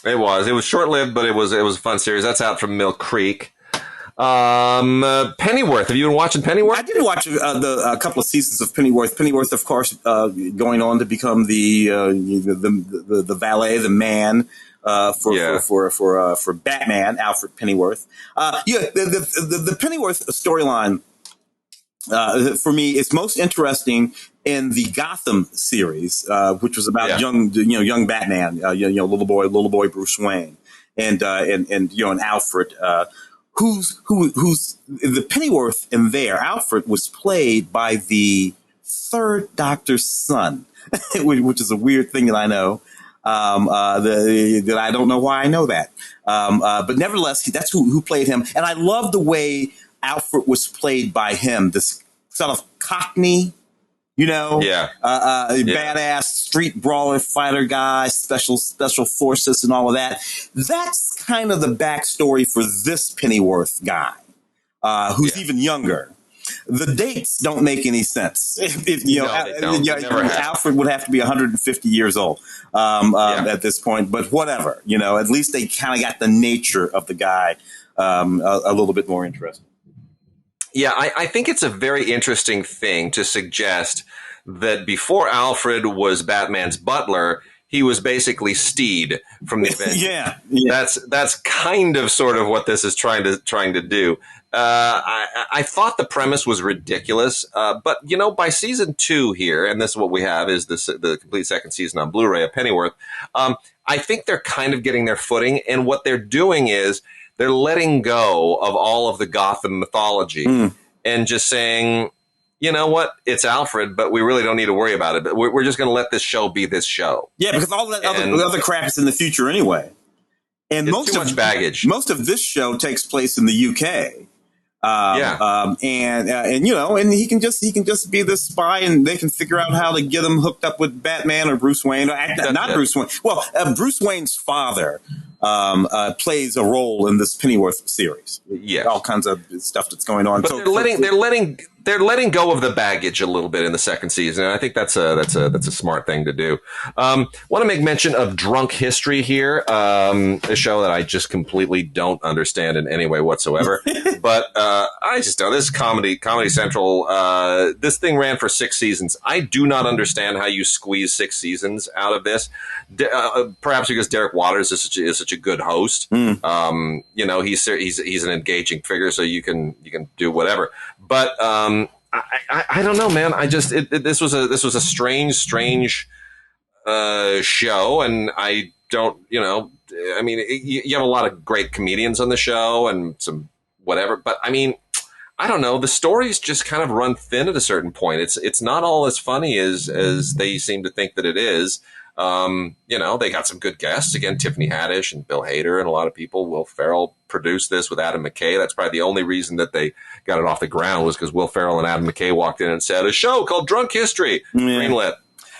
It was short lived, but it was a fun series. That's out from Mill Creek. Pennyworth. Have you been watching Pennyworth?
I did watch a couple of seasons of Pennyworth. Pennyworth, of course, going on to become the valet, the man. For Batman, Alfred Pennyworth. The Pennyworth storyline for me is most interesting in the Gotham series, which was about young Batman, little boy Bruce Wayne, and Alfred, who's the Pennyworth in there. Alfred was played by the third Doctor's son, which is a weird thing that I know. That I don't know why I know that. But nevertheless, that's who played him. And I love the way Alfred was played by him, this sort of Cockney, badass street brawler fighter guy, special forces and all of that. That's kind of the backstory for this Pennyworth guy, who's even younger. The dates don't make any sense. Alfred would have to be 150 years old at this point, but whatever. At least they kind of got the nature of the guy a little bit more interesting.
Yeah, I think it's a very interesting thing to suggest that before Alfred was Batman's butler, he was basically Steed from the Avengers.
Yeah.
That's kind of sort of what this is trying to do. I thought the premise was ridiculous, but by season 2 here, and this is what we have is the complete second season on Blu-ray of Pennyworth. I think they're kind of getting their footing, and what they're doing is they're letting go of all of the Gotham mythology and just saying, you know what, it's Alfred, but we really don't need to worry about it. But we're just going to let this show be this show.
Yeah, because all that other crap is in the future anyway. And
too much baggage.
Most of this show takes place in the UK. And he can just be this spy, and they can figure out how to get him hooked up with Batman or Bruce Wayne, Bruce Wayne. Well, Bruce Wayne's father plays a role in this Pennyworth series.
Yeah,
all kinds of stuff that's going on.
But they're letting go of the baggage a little bit in the second season, and I think that's a smart thing to do. Want to make mention of Drunk History here, a show that I just completely don't understand in any way whatsoever. But I just know this is Comedy Central. This thing ran for 6 seasons. I do not understand how you squeeze 6 seasons out of this. Perhaps because Derek Waters is such a good host. He's an engaging figure, so you can do whatever. But I don't know, man. This was a strange show, and I don't, you have a lot of great comedians on the show and some whatever, but I mean, I don't know. The stories just kind of run thin at a certain point. It's not all as funny as they seem to think that it is. They got some good guests. Again, Tiffany Haddish and Bill Hader and a lot of people. Will Ferrell produced this with Adam McKay. That's probably the only reason that they got it off the ground was because Will Ferrell and Adam McKay walked in and said, a show called Drunk History. Greenlit.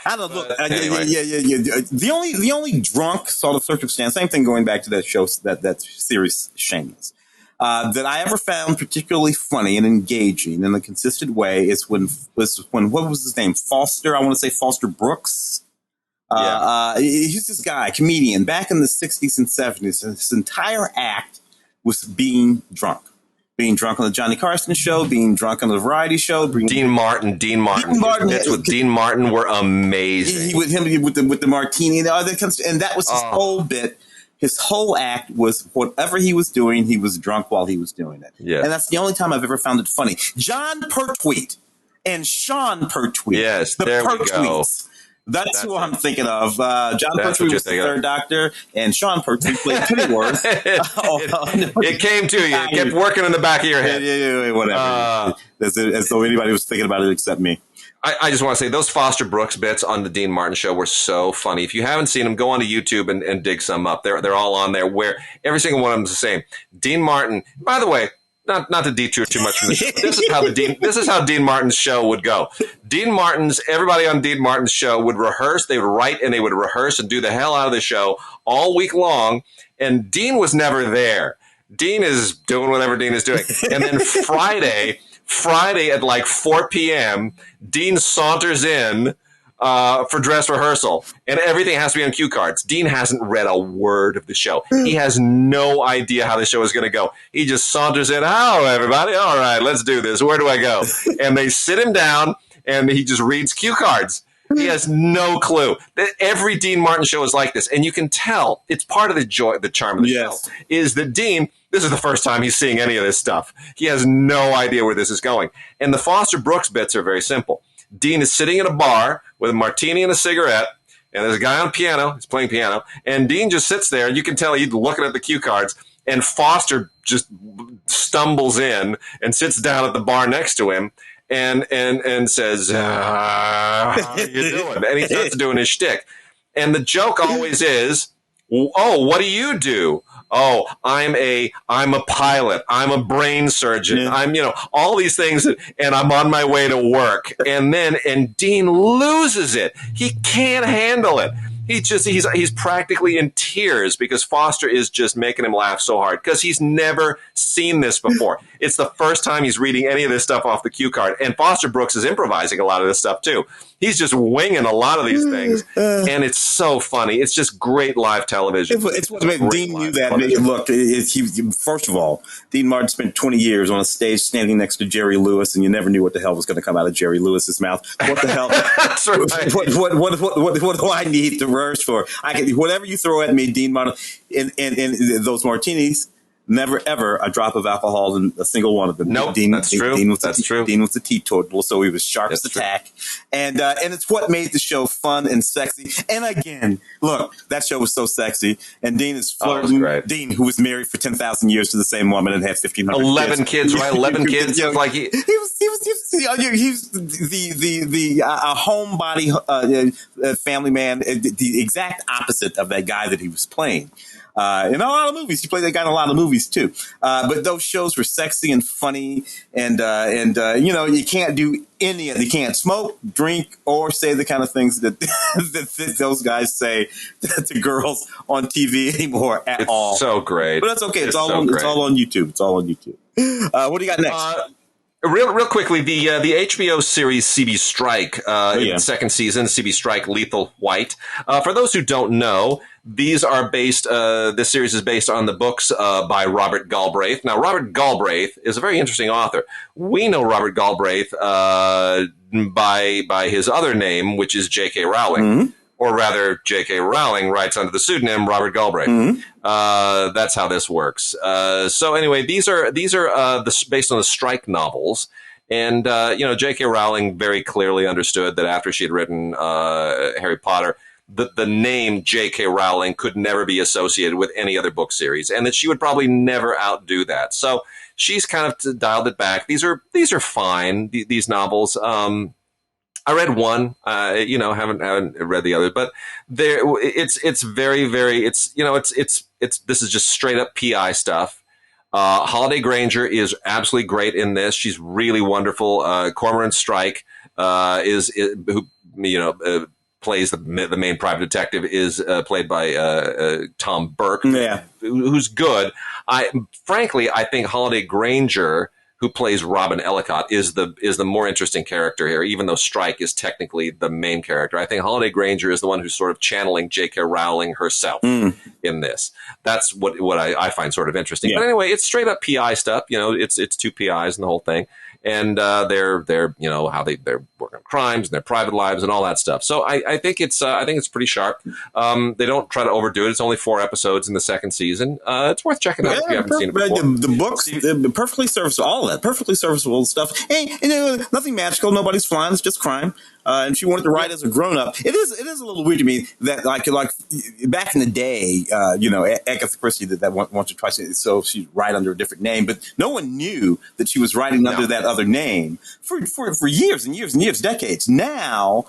I don't know.
Anyway.
The only drunk sort of circumstance, same thing going back to that show, that series, Shameless. that I ever found particularly funny and engaging in a consistent way is when what was his name? Foster. I want to say Foster Brooks. He's this guy, comedian, back in the 60s and 70s. And his entire act was being drunk. Being drunk on the Johnny Carson show, being drunk on the variety show.
Dean Martin. Bits with Dean Martin were amazing.
With the martini and all that kind of stuff. And that was his whole bit. His whole act was whatever he was doing, he was drunk while he was doing it.
Yeah.
And that's the only time I've ever found it funny. John Pertwee and Sean Pertwee.
Yes, there we go.
That's who I'm thinking of. John Pertwee was the third Doctor, and Sean Pertwee played Pennyworth.
It came to you. It kept working in the back of your head.
Whatever. As though anybody was thinking about it except me.
I just want to say those Foster Brooks bits on the Dean Martin show were so funny. If you haven't seen them, go onto YouTube and dig some up. They're all on there. Where every single one of them is the same. Dean Martin. By the way, not to detour too much from the show. This is how Dean Martin's show would go. Everybody on Dean Martin's show would rehearse. They would write and they would rehearse and do the hell out of the show all week long. And Dean was never there. Dean is doing whatever Dean is doing. And then Friday at like 4 p.m., Dean saunters in for dress rehearsal, and everything has to be on cue cards. Dean hasn't read a word of the show. He has no idea how the show is going to go. He just saunters in. Hello, everybody. All right, let's do this. Where do I go? And they sit him down, and he just reads cue cards. He has no clue. Every Dean Martin show is like this, and you can tell it's part of the charm of the show is that Dean. This is the first time he's seeing any of this stuff. He has no idea where this is going. And the Foster Brooks bits are very simple. Dean is sitting in a bar with a martini and a cigarette, and there's a guy on piano. He's playing piano, and Dean just sits there, and you can tell he's looking at the cue cards, and Foster just stumbles in and sits down at the bar next to him and says, how you doing? And he starts doing his shtick. And the joke always is, oh, what do you do? Oh, I'm a pilot. I'm a brain surgeon. Yeah. I'm, all these things, and I'm on my way to work. And Dean loses it. He can't handle it. He's practically in tears because Foster is just making him laugh so hard because he's never seen this before. It's the first time he's reading any of this stuff off the cue card. And Foster Brooks is improvising a lot of this stuff too. He's just winging a lot of these things. And it's so funny. It's just great live television.
It's what Dean knew that. Look, first of all, Dean Martin spent 20 years on a stage standing next to Jerry Lewis, and you never knew what the hell was going to come out of Jerry Lewis's mouth. What the hell?
That's right.
What do I need to rehearse for? Whatever you throw at me, Dean Martin, and those martinis, never ever a drop of alcohol in a single one of them.
Nope, that's true. That's true.
Dean was a teetotal, so he was sharp as a tack, and it's what made the show fun and sexy. And again, look, that show was so sexy, and Dean is flirting. Dean, who was married for 10,000 years to the same woman and had 1,500
11 kids, right? 11 kids. Like he was the homebody family man, the exact opposite of that guy that he was playing. In a lot of movies, he played that guy in a lot of movies too. But those shows were sexy and funny, and you can't do any of it. You can't smoke, drink, or say the kind of things that that those guys say to girls on TV anymore at all. So great,
but that's okay. It's all on YouTube. It's all on YouTube. What do you got next?
Real quickly, the HBO series CB Strike, in the second season, CB Strike Lethal White. For those who don't know, these are based, this series is based on the books by Robert Galbraith. Now, Robert Galbraith is a very interesting author. We know Robert Galbraith by his other name, which is J.K. Rowling. Mm-hmm. Or rather, J.K. Rowling writes under the pseudonym Robert Galbraith. Mm-hmm. That's how this works. So anyway, these are based on the Strike novels, and J.K. Rowling very clearly understood that after she had written Harry Potter, the name J.K. Rowling could never be associated with any other book series, and that she would probably never outdo that. So she's kind of dialed it back. These are fine. These novels. I read one, haven't read the other, but it's very, very, this is just straight up PI stuff. Holiday Granger is absolutely great in this. She's really wonderful. Cormoran Strike, plays the main private detective, is played by Tom Burke, who's good. Frankly, I think Holiday Granger, who plays Robin Ellicott, is the more interesting character here, even though Strike is technically the main character. I think Holiday Granger is the one who's sort of channeling J.K. Rowling herself in this. That's what I find sort of interesting. Yeah. But anyway, it's straight up PI stuff. It's two PIs and the whole thing. And they're how they're working on crimes and their private lives and all that stuff. So I think it's pretty sharp. They don't try to overdo it. It's only 4 episodes in the second season. It's worth checking out if you haven't seen it before.
The books, perfectly serviceable, all that perfectly serviceable stuff. Hey, nothing magical. Nobody's flying. It's just crime. And she wanted to write as a grown up. It is a little weird to me that like back in the day, Agatha Christie did that once or twice, so she'd write under a different name, but no one knew that she was writing under that other name for years and years and years, decades. Now,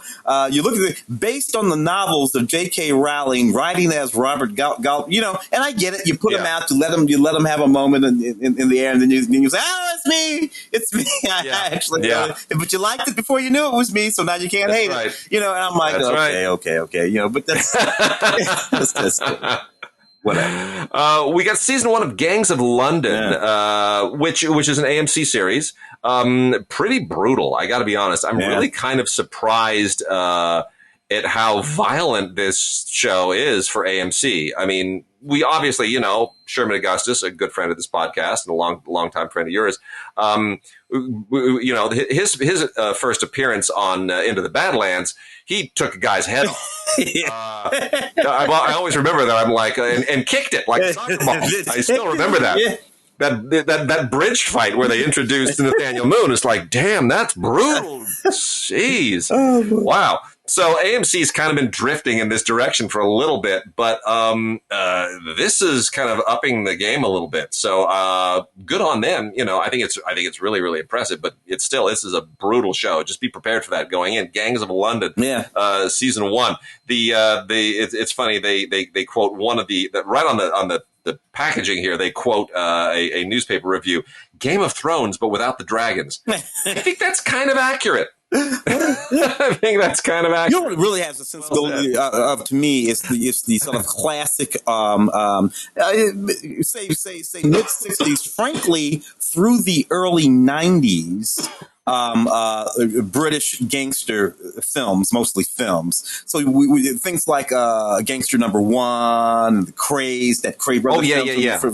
you look at it based on the novels of J.K. Rowling writing as Robert Galt, and I get it. You put them out to let them have a moment in the air, and then you say, "Oh, it's me." I actually, but you liked it before you knew it was me, so now you can't hate it, and I'm like, okay, but that's whatever.
We got season 1 of Gangs of London, which is an AMC series. Pretty brutal, I got to be honest. I'm really kind of surprised at how violent this show is for AMC. I mean, we obviously, Sherman Augustus, a good friend of this podcast and a long-time friend of yours, his first appearance on Into the Badlands, he took a guy's head off. I always remember that. I'm like, and kicked it like a soccer ball. I still remember that. Yeah. That bridge fight where they introduced Nathaniel Moon is like, damn, that's brutal. Jeez. Wow. So AMC's kind of been drifting in this direction for a little bit, but this is kind of upping the game a little bit. So good on them. I think it's really, really impressive, but this is a brutal show. Just be prepared for that going in. Gangs of London, season 1. It's funny. They quote one of the right on the packaging here. They quote a newspaper review: Game of Thrones, but without the dragons. I think that's kind of accurate. I think that's kind of accurate.
You know what it really has a sensibility of to me is the sort of classic say mid-60s, frankly through the early 90s. British gangster films, mostly films. So we things like Gangster Number One, The Craze, that Cray Brothers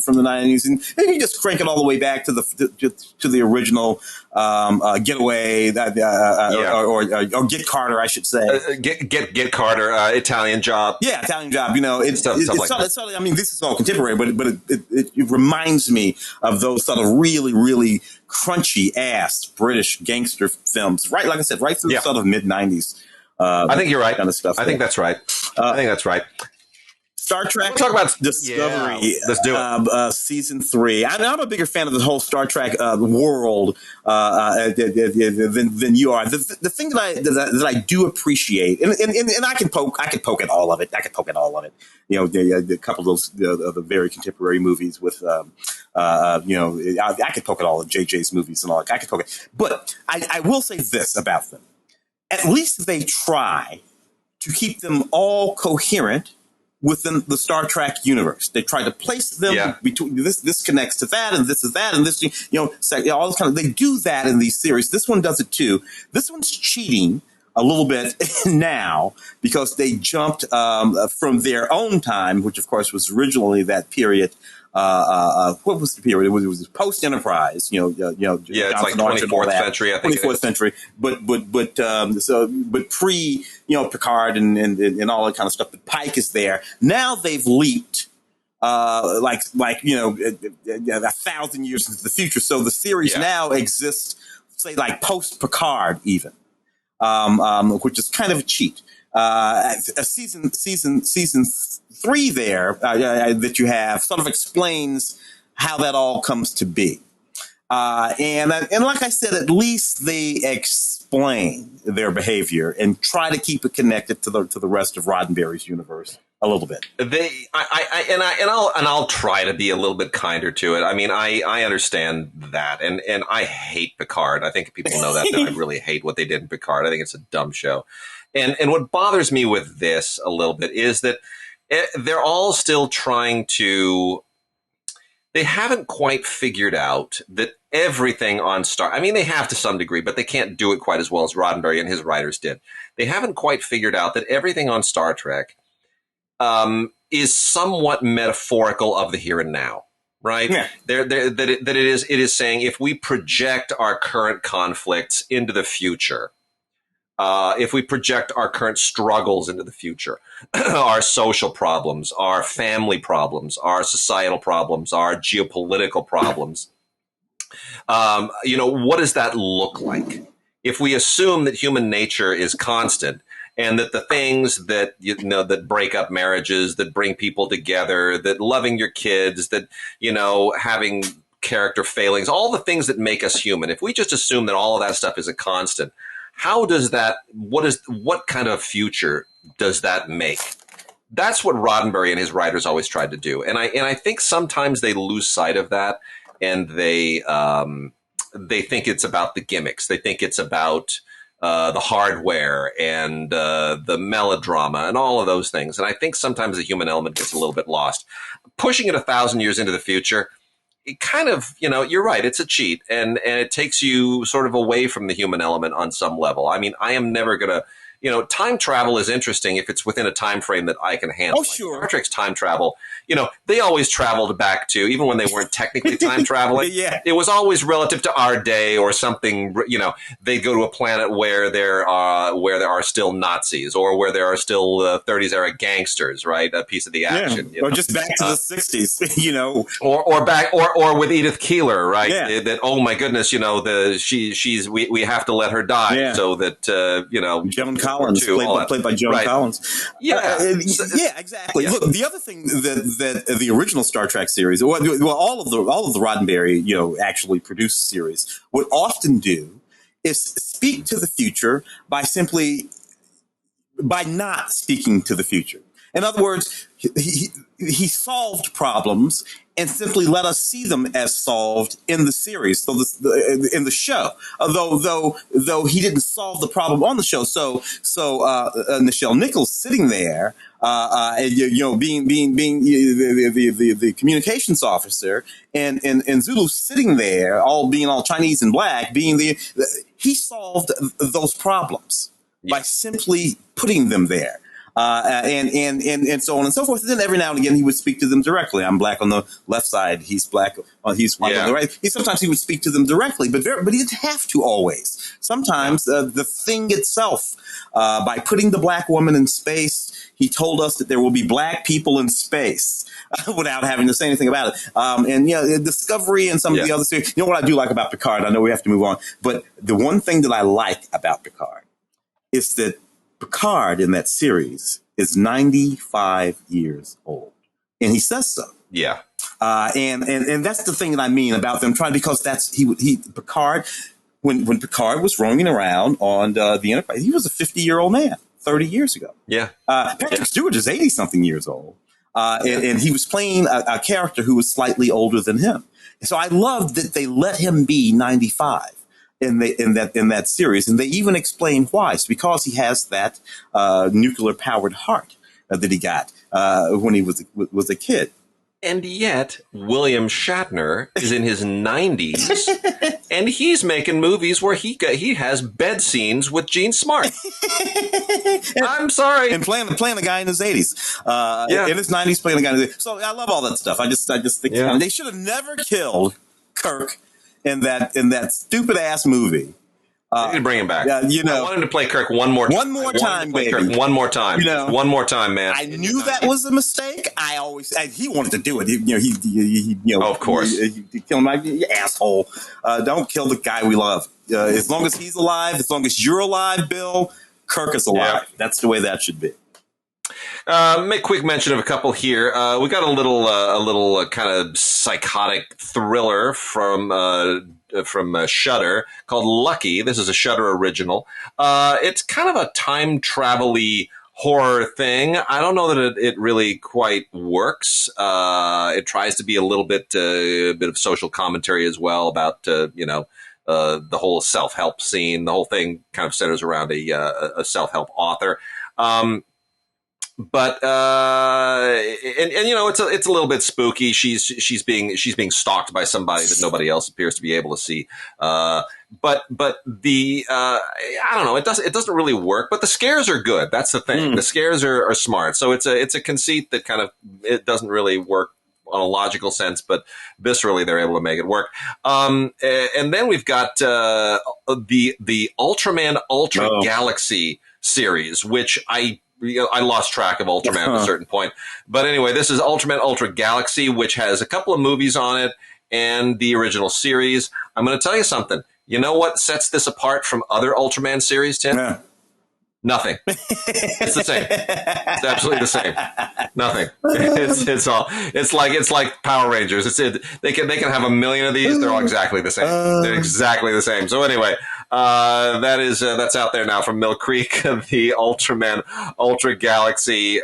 from the 90s, and you just crank it all the way back to the original Getaway, or Get Carter, I should say.
Get Carter, Italian Job.
Yeah, Italian Job. This is all contemporary, but it reminds me of those sort of really, really crunchy ass British gangster films, right? Like I said, right through the sort of mid 90s.
I think you're right.
Kind of stuff.
I think that's right.
Star Trek.
We'll talk about
Discovery.
Yeah, let's do it.
Season 3. I'm a bigger fan of the whole Star Trek world than you are. The thing that I do appreciate, and I could poke at all of it. A couple of those the very contemporary movies with I could poke at all of JJ's movies and all that. I could poke it, but I will say this about them: at least they try to keep them all coherent within the Star Trek universe. They try to place them between this connects to that, and this is that, and this, all this kind of, they do that in these series. This one does it too. This one's cheating a little bit now because they jumped from their own time, which of course was originally that period. What was the period? It was post Enterprise.
It's like 24th century. I think
24th century. But pre, Picard and all that kind of stuff. But Pike is there now. They've leaped. 1,000 years into the future. So the series now exists, say, like post Picard even, which is kind of a cheat. Season 3 there that you have sort of explains how that all comes to be. And like I said, at least they explain their behavior and try to keep it connected to the rest of Roddenberry's universe a little bit.
I'll try to be a little bit kinder to it. I mean, I understand that, and I hate Picard. I think people know that I really hate what they did in Picard. I think it's a dumb show. And what bothers me with this a little bit is that they're all still trying to. They haven't quite figured out that everything on Star. I mean, they have to some degree, but they can't do it quite as well as Roddenberry and his writers did. They haven't quite figured out that everything on Star Trek is somewhat metaphorical of the here and now, right?
Yeah.
It is saying if we project our current conflicts into the future. If we project our current struggles into the future, our social problems, our family problems, our societal problems, our geopolitical problems, what does that look like? If we assume that human nature is constant and that the things that, that break up marriages, that bring people together, that loving your kids, that, having character failings, all the things that make us human, if we just assume that all of that stuff is a constant, how does that, what kind of future does that make? That's what Roddenberry and his writers always tried to do. And I think sometimes they lose sight of that, and they think it's about the gimmicks. They think it's about the hardware and the melodrama and all of those things. And I think sometimes the human element gets a little bit lost. Pushing it 1,000 years into the future, it kind of, you're right. It's a cheat, and it takes you sort of away from the human element on some level. I mean, I am never going to, time travel is interesting if it's within a time frame that I can handle.
Oh, sure.
Like Star Trek's time travel, they always traveled back to, even when they weren't technically time traveling,
Yeah.
It was always relative to our day or something. They go to a planet where there are still Nazis, or where there are still 30s era gangsters, right? A piece of the action,
Or just back to the 60s,
or back, or with Edith Keeler, right?
Yeah.
That, oh my goodness, we have to let her die so that
Joan Collins, played by Joan Collins.
Yeah,
exactly.
Yeah.
Look, the other thing that the original Star Trek series, all of the Roddenberry, actually produced series would often do is speak to the future by not speaking to the future. In other words, he solved problems and simply let us see them as solved in the series, so in the show. Though he didn't solve the problem on the show. So Nichelle Nichols sitting there, being the communications officer, and Zulu sitting there, all Chinese and black, he solved those problems by simply putting them there. And so on and so forth. And then every now and again, he would speak to them directly. I'm black on the left side. He's black. He's white on the right. Sometimes he would speak to them directly, but he didn't have to always. Sometimes the thing itself, by putting the black woman in space, he told us that there will be black people in space without having to say anything about it. Discovery and some of the other series. You know what I do like about Picard? I know we have to move on, but the one thing that I like about Picard is that Picard in that series is 95 years old, and he says so.
Yeah.
And that's the thing that I mean about them trying, because Picard, when Picard was roaming around on the Enterprise, he was a 50-year-old man 30 years ago.
Yeah.
Patrick Stewart is 80-something years old. And he was playing a character who was slightly older than him. So I loved that they let him be 95. In that series, and they even explain why. It's because he has that nuclear powered heart that he got when he was a kid.
And yet, William Shatner is in his 90s, and he's making movies where he has bed scenes with Gene Smart. I'm sorry,
and playing a guy in his 80s, in his 90s, playing a guy in his 80s. So I love all that stuff. I just think they should have never killed Kirk in that stupid ass movie.
I need to bring him back.
I
want him to play Kirk one more time.
One more time, baby.
Kirk one more time. One more time, man.
I knew that was a mistake. He wanted to do it. He
of course.
He kill him, you asshole. Don't kill the guy we love. As long as he's alive, as long as you're alive, Bill, Kirk is alive. Yeah. That's the way that should be.
Make quick mention of a couple here. We got a little kind of psychotic thriller from Shudder called Lucky. This is a Shudder original. It's kind of a time travel-y horror thing. I don't know that it really quite works. It tries to be a bit of social commentary as well about the whole self-help scene. The whole thing kind of centers around a self-help author. But you know, it's a little bit spooky. She's being stalked by somebody that nobody else appears to be able to see. But the I don't know. It doesn't really work. But the scares are good. That's the thing. The scares are smart. So it's a conceit that kind of it doesn't really work on a logical sense, but viscerally they're able to make it work. And then we've got the Ultraman Ultra Galaxy series, which I lost track of Ultraman at a certain point. But anyway, this is Ultraman Ultra Galaxy, which has a couple of movies on it and the original series. I'm going to tell you something. You know what sets this apart from other Ultraman series, Tim? Yeah. Nothing. It's the same. It's absolutely the same. Nothing. It's like Power Rangers. They can have a million of these. They're all exactly the same. They're exactly the same. So anyway, that's out there now from Mill Creek, the Ultraman Ultra Galaxy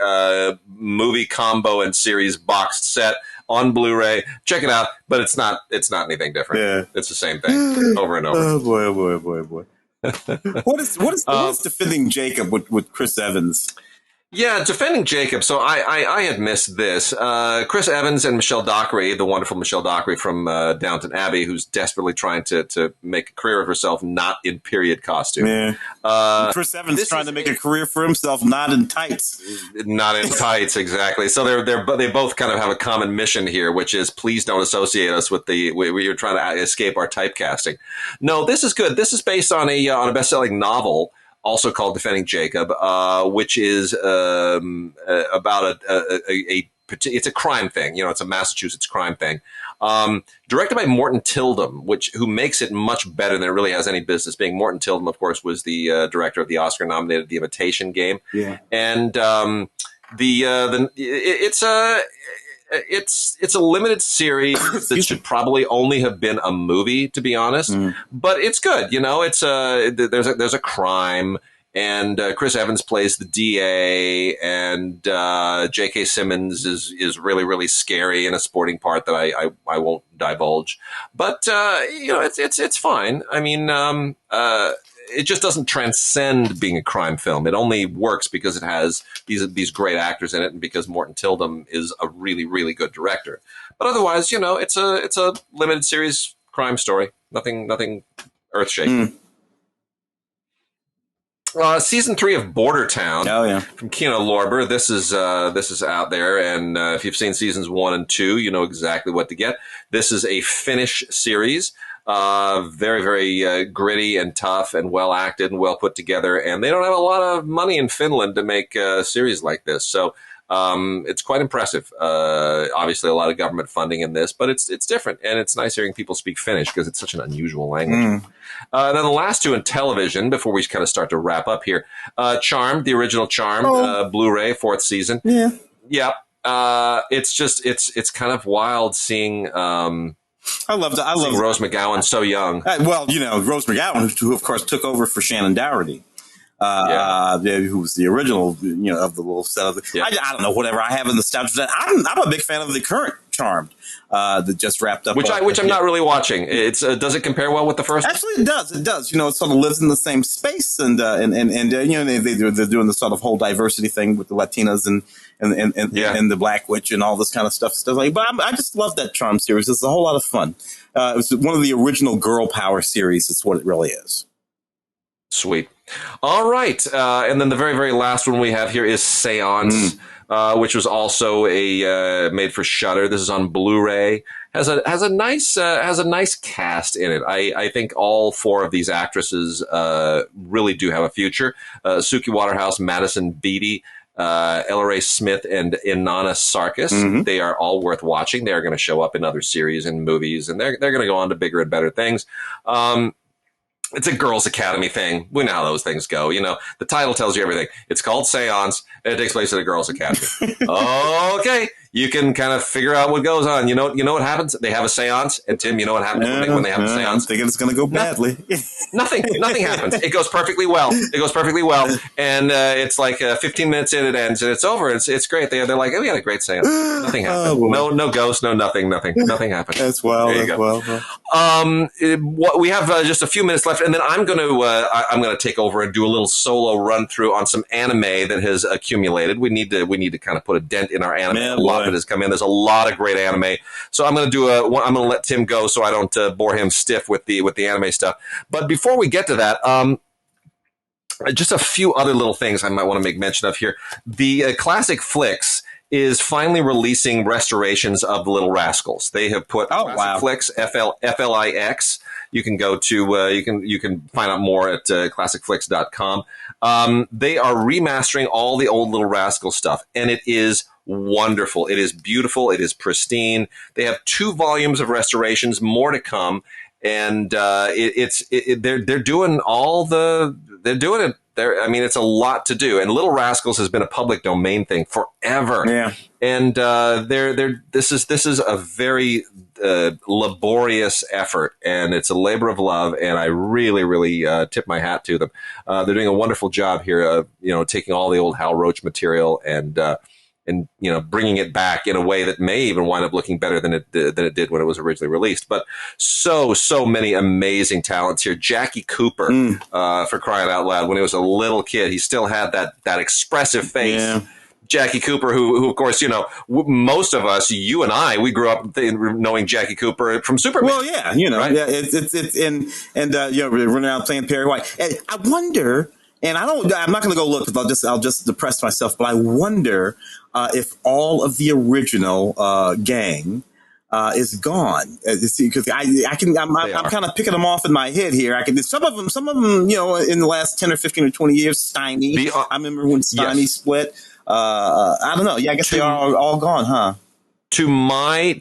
movie combo and series boxed set on Blu-ray. Check it out, but it's not anything different. Yeah. It's the same thing over and over.
Oh boy, oh boy, oh boy, oh boy. What is Defending Jacob with Chris Evans?
Yeah, Defending Jacob. So I had missed this. Chris Evans and Michelle Dockery, the wonderful Michelle Dockery from Downton Abbey, who's desperately trying to make a career of herself not in period costume.
Yeah. Chris Evans trying to make a career for himself not in tights.
Not in tights, exactly. So they both kind of have a common mission here, which is please don't associate us with you're trying to escape our typecasting. No, this is good. This is based on a best-selling novel, also called Defending Jacob, which is about it's a crime thing. You know, it's a Massachusetts crime thing. Directed by Morton Tildum, who makes it much better than it really has any business being. Morton Tildum, of course, was the director of the Oscar-nominated The Imitation Game. Yeah, and it's a limited series that should probably only have been a movie, to be honest. But it's good. You know, there's a crime, and Chris Evans plays the DA, and J.K. Simmons is really, really scary in a sporting part that I won't divulge. But you know, it's fine. I mean, it just doesn't transcend being a crime film. It only works because it has these great actors in it, and because Morton Tildum is a really, really good director. But otherwise, you know, it's a limited series crime story. Nothing earth shaking. Season 3 of Bordertown from Kino Lorber. This is out there, and if you've seen seasons 1 and 2, you know exactly what to get. This is a Finnish series. Very, very gritty and tough and well acted and well put together. And they don't have a lot of money in Finland to make a series like this. So it's quite impressive. Obviously, a lot of government funding in this, but it's different. And it's nice hearing people speak Finnish because it's such an unusual language. Then the last two in television, before we kind of start to wrap up here. Charmed, the original Charmed, Blu-ray, 4th season. Yeah. It's kind of wild seeing...
I love
Rose McGowan so young.
Well, you know, Rose McGowan, who of course took over for Shannon Doherty, who was the original, you know, of the little set of the. I don't know, whatever I have in the nostalgia. I'm a big fan of the current Charmed that just wrapped up,
which I'm not really watching. It's does it compare well with the first?
Actually, it does. It does. You know, it sort of lives in the same space, and you know, they're doing the sort of whole diversity thing with the Latinas and the Black Witch and all this kind of stuff. But I just love that Charmed series. It's a whole lot of fun. It was one of the original girl power series. It's what it really is.
Sweet. All right. And then the very, very last one we have here is Seance, which was also a made for Shudder. This is on Blu-ray. Has a nice cast in it. I think all 4 of these actresses really do have a future. Suki Waterhouse, Madison Beatty, Ella Ray Smith, and Inanna Sarkis. They are all worth watching. They are going to show up in other series and movies, and they're going to go on to bigger and better things. It's a Girls Academy thing. We know how those things go. You know, the title tells you everything. It's called Seance, and it takes place at a Girls Academy. Okay, you can kind of figure out what goes on. You know what happens? They have a seance, and Tim, you know what happens when they have a seance?
I'm thinking it's going to go badly.
Nothing happens. It goes perfectly well. And it's like 15 minutes in, it ends, and it's over. It's great. They're like, oh, we had a great seance. Nothing happened. No ghosts, no nothing happened.
That's well.
There you go. We have just a few minutes left, and then I'm going to take over and do a little solo run through on some anime that has accumulated. We need to kind of put a dent in our anime. A lot of it has come in. There's a lot of great anime. So I'm going to I'm going to let Tim go so I don't bore him stiff with the anime stuff. But before we get to that, just a few other little things I might want to make mention of here. The Classic Flicks is finally releasing restorations of The Little Rascals. They have put Classic Flicks, FLIX. You can go to you can find out more at classicflix.com. They are remastering all the old Little Rascal stuff, and it is wonderful. It is beautiful. It is pristine. They have 2 volumes of restorations, more to come, and they're doing it. It's a lot to do, and Little Rascals has been a public domain thing forever. Yeah, and this is a very laborious effort, and it's a labor of love, and I really tip my hat to them. They're doing a wonderful job here of taking all the old Hal Roach material and bringing it back in a way that may even wind up looking better than it did when it was originally released. But so many amazing talents here. Jackie Cooper, for crying out loud, when he was a little kid, he still had that expressive face. Yeah. Jackie Cooper, who of course, most of us, you and I, we grew up knowing Jackie Cooper from Superman.
Well, yeah, right? Yeah, it's running around playing Perry White. And I wonder, and I'm not going to go look because I'll just depress myself, but I wonder if all of the original gang is gone. Because I'm kind of picking them off in my head here. Some of them, in the last 10 or 15 or 20 years, Steiny. I remember when Steiny split. I don't know. Yeah, I guess they are all gone, huh?
My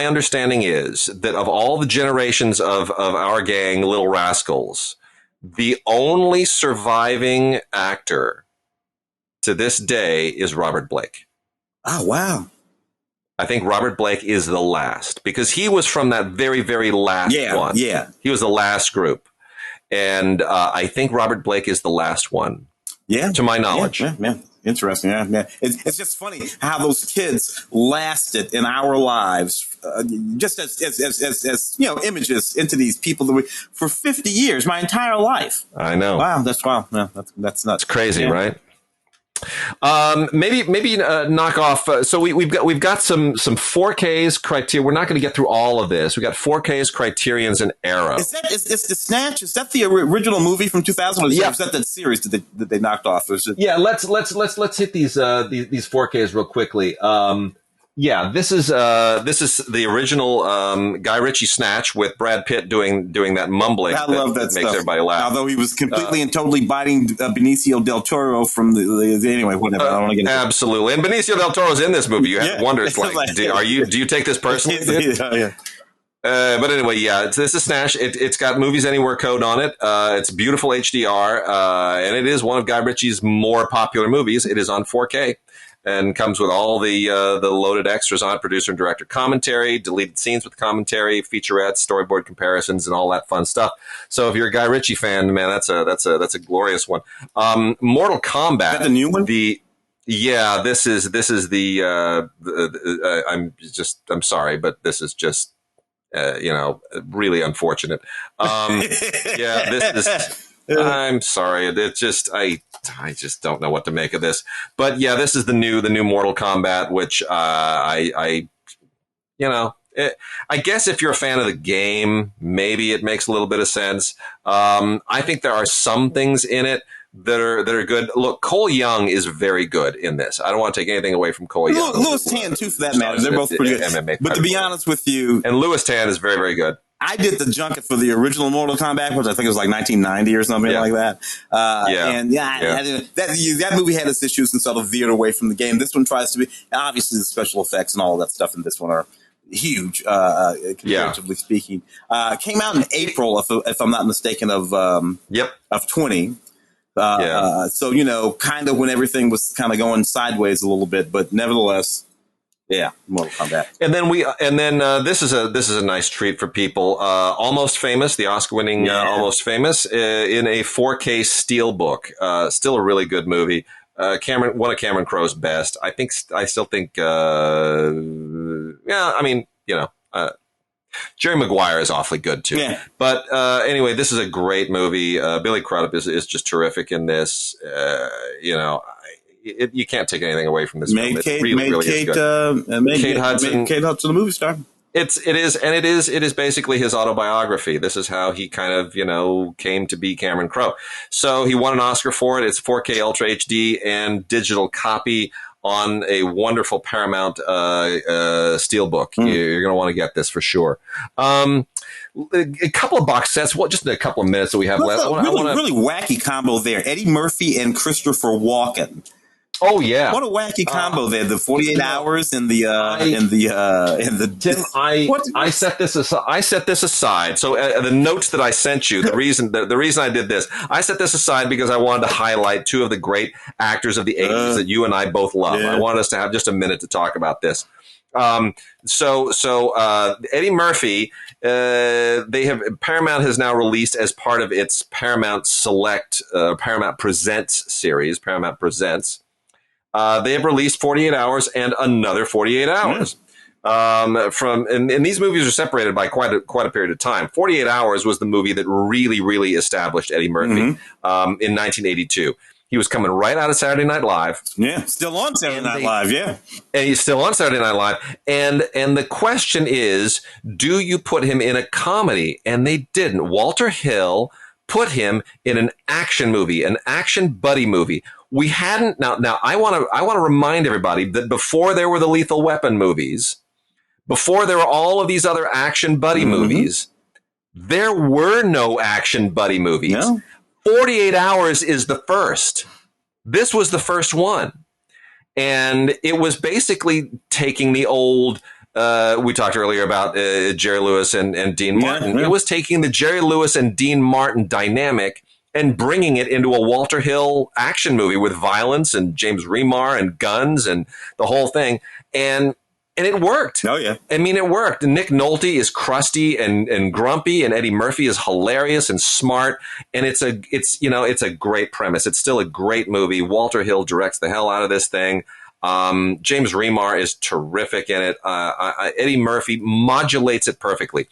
understanding is that of all the generations of our gang, Little Rascals, the only surviving actor to this day is Robert Blake.
Oh, wow.
I think Robert Blake is the last because he was from that very, very last one. Yeah. He was the last group. And I think Robert Blake is the last one. Yeah. To my knowledge.
Yeah. Interesting. Yeah. It's just funny how those kids lasted in our lives, just as images into these people for 50 years, my entire life.
I know.
Wow. That's wow. Yeah, that's nuts.
It's crazy, right? Maybe knock off. So we've got some 4Ks criteria. We're not going to get through all of this. We got 4Ks, Criterions, and Arrow.
Is the Snatch? Is that the original movie from 2000? Or is that the series that they knocked off?
Yeah, let's hit these 4Ks real quickly. This is the original Guy Ritchie Snatch with Brad Pitt doing that mumbling.
I love that
makes
stuff.
Everybody laugh.
Although he was completely and totally biting Benicio del Toro from anyway, whatever. I don't want to get into
absolutely. And Benicio del Toro's in this movie. You have to wonder. It's like, do you take this personally?
Yeah.
But anyway, this is Snatch. It's got Movies Anywhere code on it. It's beautiful HDR, and it is one of Guy Ritchie's more popular movies. It is on 4K. And comes with all the loaded extras on it, producer and director commentary, deleted scenes with commentary, featurettes, storyboard comparisons, and all that fun stuff. So if you're a Guy Ritchie fan, man, that's a glorious one. Mortal Kombat.
Is that the new one?
This is I'm sorry, but this is just really unfortunate. This is. I'm sorry. It's just I just don't know what to make of this. But yeah, this is the new Mortal Kombat, which I guess if you're a fan of the game, maybe it makes a little bit of sense. I think there are some things in it that are good. Look, Cole Young is very good in this. I don't want to take anything away from Cole Young.
Louis Tan too, for that matter. They're both pretty good. MMA but to be honest with you,
and Louis Tan is very, very good.
I did the junket for the original Mortal Kombat, which I think it was like 1990 or something like that. That movie had its issues and sort of veered away from the game. This one tries to be, obviously the special effects and all of that stuff in this one are huge, comparatively speaking. Came out in April, if I'm not mistaken, of 20. So, kind of when everything was kind of going sideways a little bit, but nevertheless, Yeah, Mortal Kombat.
And then this is a nice treat for people. Almost Famous, the Oscar-winning Almost Famous, in a 4K steelbook. Still a really good movie. One of Cameron Crowe's best. I still think. Jerry Maguire is awfully good too. Yeah. But anyway, this is a great movie. Billy Crudup is just terrific in this. You can't take anything away from this film. Kate Hudson,
the movie star.
It is basically his autobiography. This is how he kind of, came to be Cameron Crowe. So he won an Oscar for it. It's 4K Ultra HD and digital copy on a wonderful Paramount steelbook. You're going to want to get this for sure. A couple of box sets. Just in a couple of minutes that we have left.
Really wacky combo there. Eddie Murphy and Christopher Walken.
Oh yeah!
What a wacky combo there. The 48 hours and the
Tim, I set this aside. I set this aside. So the notes that I sent you, the reason I did this, I set this aside because I wanted to highlight two of the great actors of the 80s that you and I both love. Yeah. I wanted us to have just a minute to talk about this. So Eddie Murphy, Paramount has now released as part of its Paramount Select, Paramount Presents series. Paramount Presents. They have released 48 Hours and another 48 Hours. And these movies are separated by quite a period of time. 48 Hours was the movie that really, really established Eddie Murphy in 1982. He was coming right out of Saturday Night Live.
Yeah, still on Saturday Night Live, yeah.
And he's still on Saturday Night Live. And the question is, do you put him in a comedy? And they didn't. Walter Hill put him in an action movie, an action buddy movie. We hadn't now. I want to remind everybody that before there were the Lethal Weapon movies, before there were all of these other action buddy movies, there were no action buddy movies. No. 48 Hours is the first. This was the first one, and it was basically taking the old. We talked earlier about Jerry Lewis and Dean Martin. Yeah. It was taking the Jerry Lewis and Dean Martin dynamic and bringing it into a Walter Hill action movie with violence and James Remar and guns and the whole thing. And it worked.
Oh, yeah.
I mean, it worked. And Nick Nolte is crusty and grumpy, and Eddie Murphy is hilarious and smart. And it's a great premise. It's still a great movie. Walter Hill directs the hell out of this thing. James Remar is terrific in it. Eddie Murphy modulates it perfectly.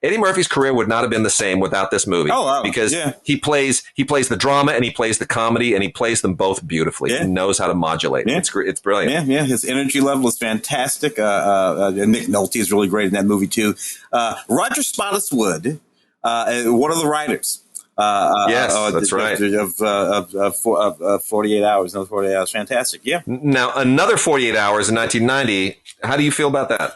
Eddie Murphy's career would not have been the same without this movie.
Oh, wow.
Because he plays the drama and he plays the comedy, and he plays them both beautifully. Yeah. He knows how to modulate. Yeah. It's brilliant.
Yeah. His energy level is fantastic. Nick Nolte is really great in that movie too. Roger Spottiswoode, one of the writers.
Yes, that's right.
Of 48 Hours. Another 48 Hours. Fantastic. Yeah.
Now, another 48 Hours in 1990. How do you feel about that?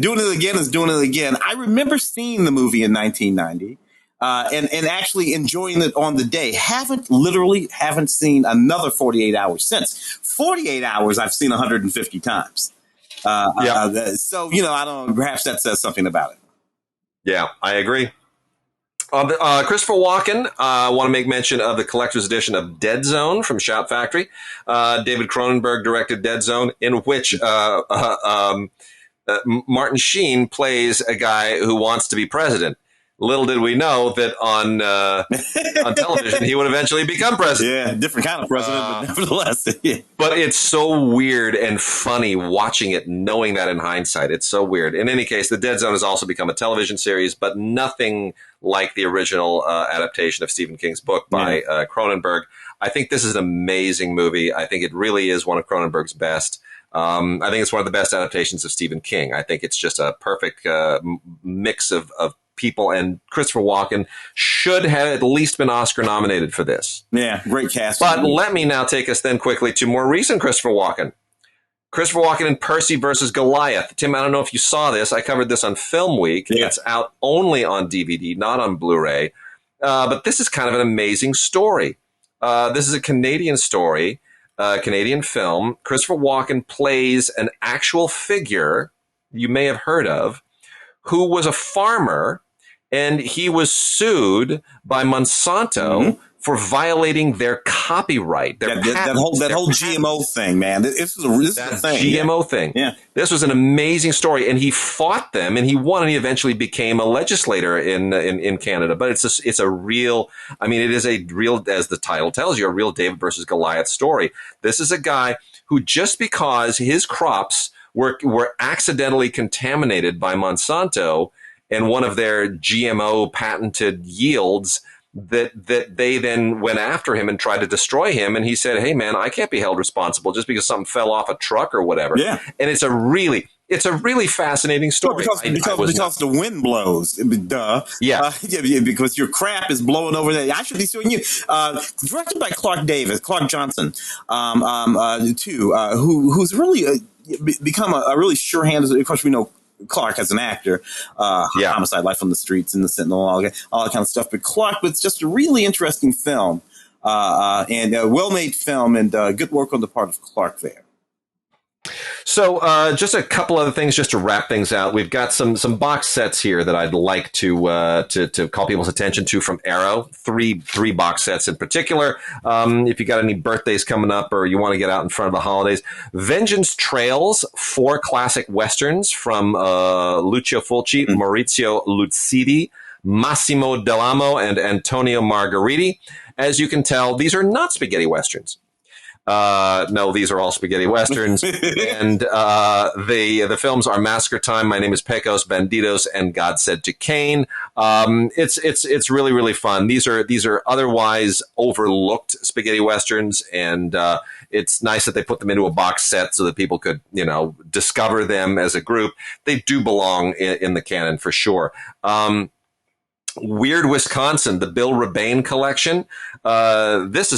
Doing it again is doing it again. I remember seeing the movie in 1990 and actually enjoying it on the day. Haven't seen another 48 Hours since. 48 Hours I've seen 150 times. So, I don't know, perhaps that says something about it.
Yeah, I agree. Christopher Walken, I want to make mention of the collector's edition of Dead Zone from Shout Factory. David Cronenberg directed Dead Zone, in which Martin Sheen plays a guy who wants to be president. Little did we know that on television he would eventually become president.
Yeah, different kind of president, but nevertheless. Yeah.
But it's so weird and funny watching it, knowing that in hindsight. It's so weird. In any case, The Dead Zone has also become a television series, but nothing like the original adaptation of Stephen King's book by Cronenberg. I think this is an amazing movie. I think it really is one of Cronenberg's best. I think it's one of the best adaptations of Stephen King. I think it's just a perfect mix of people, and Christopher Walken should have at least been Oscar nominated for this.
Yeah, great cast.
But let me now take us then quickly to more recent Christopher Walken. Christopher Walken in Percy versus Goliath. Tim, I don't know if you saw this. I covered this on Film Week. Yeah. It's out only on DVD, not on Blu-ray. But this is kind of an amazing story. This is a Canadian story, Canadian film. Christopher Walken plays an actual figure you may have heard of, who was a farmer, and he was sued by Monsanto for violating their copyright. Their
that whole GMO thing, man. This is a thing.
GMO thing.
Yeah.
This was an amazing story, and he fought them, and he won, and he eventually became a legislator in Canada. But it's a real, I mean, it is a real, as the title tells you, a real David versus Goliath story. This is a guy who, just because his crops were accidentally contaminated by Monsanto and one of their GMO patented yields, that they then went after him and tried to destroy him. And he said, hey, man, I can't be held responsible just because something fell off a truck or whatever. Yeah. And it's a really fascinating story.
Well, because the wind blows. Duh. Yeah. Because your crap is blowing over there. I should be suing you. Directed by Clark Johnson, too, who's really become a really sure hand. Of course, we know Clark as an actor, Homicide, Life on the Streets, and The Sentinel, all that kind of stuff. But Clark was just a really interesting film, and a well-made film, and good work on the part of Clark there.
So just a couple other things just to wrap things out. We've got some box sets here that I'd like to call people's attention to from Arrow. Three box sets in particular. If you got any birthdays coming up or you want to get out in front of the holidays. Vengeance Trails, 4 classic westerns from Lucio Fulci, Maurizio Lucidi, Massimo Dell'Amo, and Antonio Margheriti. As you can tell, these are not spaghetti westerns. No, these are all spaghetti westerns, and the films are Massacre Time, My Name is Pecos, Bandidos, and God Said to Cain. It's really, really fun. These are otherwise overlooked spaghetti westerns, and it's nice that they put them into a box set so that people could, discover them as a group. They do belong in the canon for sure. Weird Wisconsin, the Bill Rebane collection. This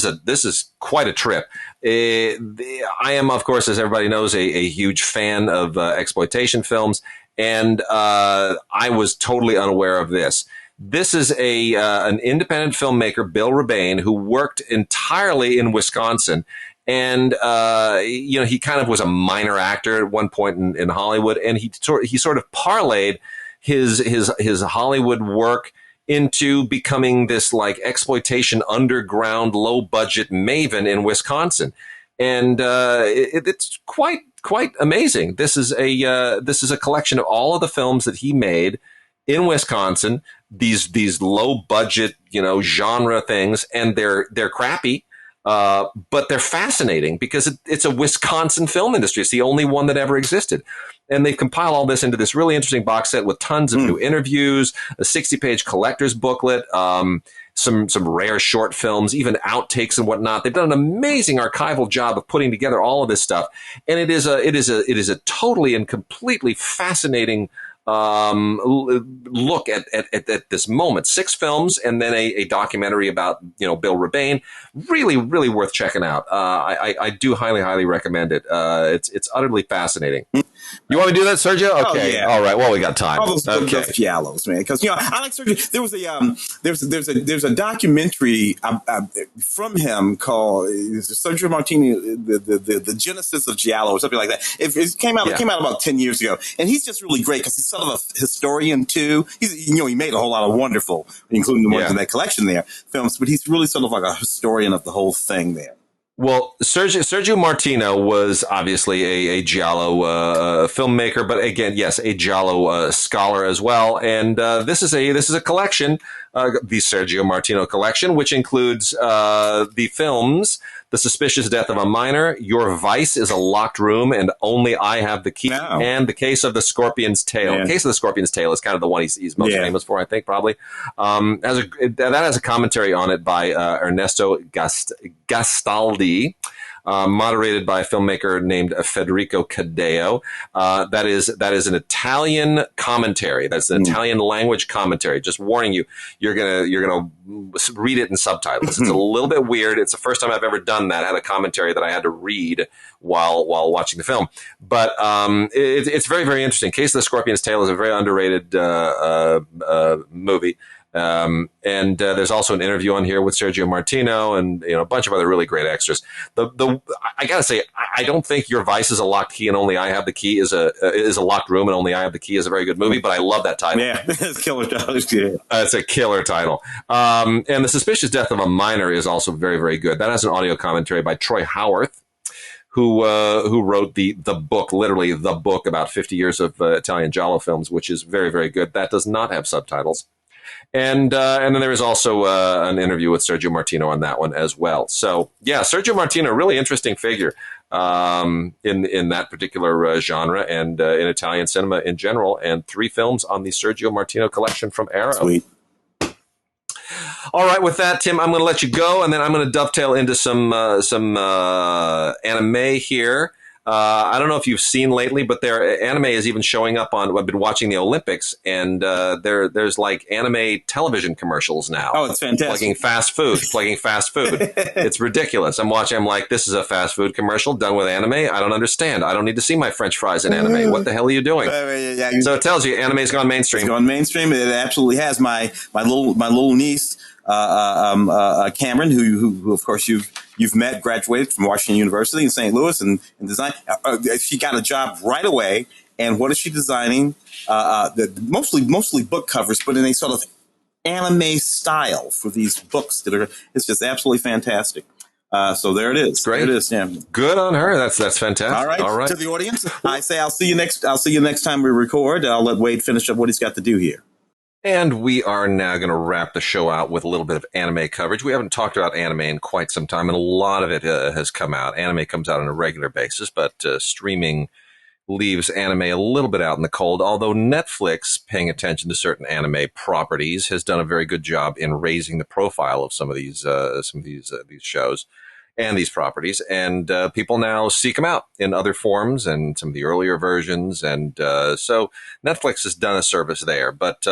is quite a trip. I am, of course, as everybody knows, a huge fan of exploitation films, and I was totally unaware of this. This is an independent filmmaker, Bill Rebane, who worked entirely in Wisconsin. And, he kind of was a minor actor at one point in Hollywood, and he sort of parlayed his Hollywood work into becoming this like exploitation underground low budget maven in Wisconsin. And, it's quite amazing. This is a collection of all of the films that he made in Wisconsin, these low budget, genre things, and they're crappy. But they're fascinating because it's a Wisconsin film industry. It's the only one that ever existed. And they compile all this into this really interesting box set with tons of new interviews, a 60-page collector's booklet, some rare short films, even outtakes and whatnot. They've done an amazing archival job of putting together all of this stuff. And it is a totally and completely fascinating look at this moment. 6 films and then a documentary about Bill Rebane. Really, really worth checking out. I do highly recommend it. It's utterly fascinating. You want to do that, Sergio? Okay.
Oh, yeah.
All right. Well, we got time.
All those giallos, man. Because I like Sergio. There was there's a documentary from him called Sergio Martini, the Genesis of Giallo, or something like that. It came out about 10 years ago, and he's just really great because he's sort of a historian too. He made a whole lot of wonderful, including the ones in that collection there, films. But he's really sort of like a historian of the whole thing there.
Well, Sergio Martino was obviously a giallo filmmaker, but again, yes, a giallo scholar as well. And this is a collection, the Sergio Martino collection, which includes the films The Suspicious Death of a Minor, Your Vice is a Locked Room, and Only I Have the Key, and The Case of the Scorpion's Tail. Yeah. The Case of the Scorpion's Tail is kind of the one he's most famous for, I think, probably. That has a commentary on it by Ernesto Gastaldi, moderated by a filmmaker named Federico Cadeo. That is an Italian commentary. That's an Italian language commentary. Just warning you, you're gonna read it in subtitles. It's a little bit weird. It's the first time I've ever done that. I had a commentary that I had to read while watching the film. But it's very, very interesting. Case of the Scorpion's Tail is a very underrated movie. And there's also an interview on here with Sergio Martino and a bunch of other really great extras. I gotta say, I don't think Your Vice is a locked key and only I have the key is a locked room and only I have the key is a very good movie, but I love that title.
Yeah, it's killer title. Yeah.
It's a killer title. And The Suspicious Death of a Minor is also very, very good. That has an audio commentary by Troy Howarth, who wrote the book, literally the book about 50 years of Italian giallo films, which is very, very good. That does not have subtitles. And then there is also an interview with Sergio Martino on that one as well. So yeah, Sergio Martino, really interesting figure in that particular genre and in Italian cinema in general. And 3 films on the Sergio Martino collection from Arrow.
Sweet.
All right, with that, Tim, I'm going to let you go, and then I'm going to dovetail into some anime here. I don't know if you've seen lately, but their anime is even showing up on. I've been watching the Olympics, and there's like anime television commercials now.
Oh, it's fantastic!
Plugging fast food. It's ridiculous. I'm watching. I'm like, this is a fast food commercial done with anime. I don't understand. I don't need to see my French fries in anime. What the hell are you doing? So it tells you anime's gone mainstream.
It's gone mainstream. It absolutely has. My little niece. Cameron, who of course you've met, graduated from Washington University in St. Louis and design. She got a job right away. And what is she designing? Mostly book covers, but in a sort of anime style for these books it's just absolutely fantastic. So there it is.
Great.
There it is. Yeah.
Good on her. That's fantastic.
All right. To the audience, I say I'll see you next time we record. I'll let Wade finish up what he's got to do here.
And we are now going to wrap the show out with a little bit of anime coverage. We haven't talked about anime in quite some time, and a lot of it has come out. Anime comes out on a regular basis, but streaming leaves anime a little bit out in the cold, although Netflix, paying attention to certain anime properties, has done a very good job in raising the profile of some of these shows and these properties, and people now seek them out in other forms and some of the earlier versions, and so Netflix has done a service there, but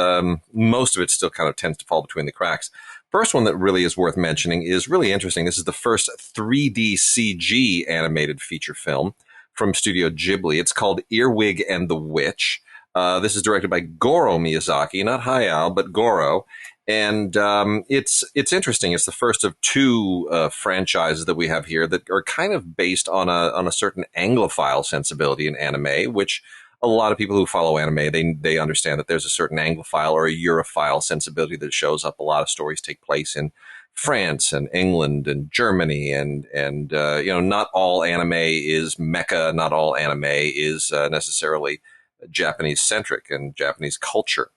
most of it still kind of tends to fall between the cracks. First one that really is worth mentioning is really interesting. This is the first 3D CG animated feature film from Studio Ghibli. It's called Earwig and the Witch. This is directed by Goro Miyazaki, not Hayao, but Goro. And it's interesting. It's the first of 2 franchises that we have here that are kind of based on a certain Anglophile sensibility in anime, which a lot of people who follow anime, they understand that there's a certain Anglophile or a Europhile sensibility that shows up. A lot of stories take place in France and England and Germany, and not all anime is mecha. Not all anime is necessarily Japanese centric and Japanese culture.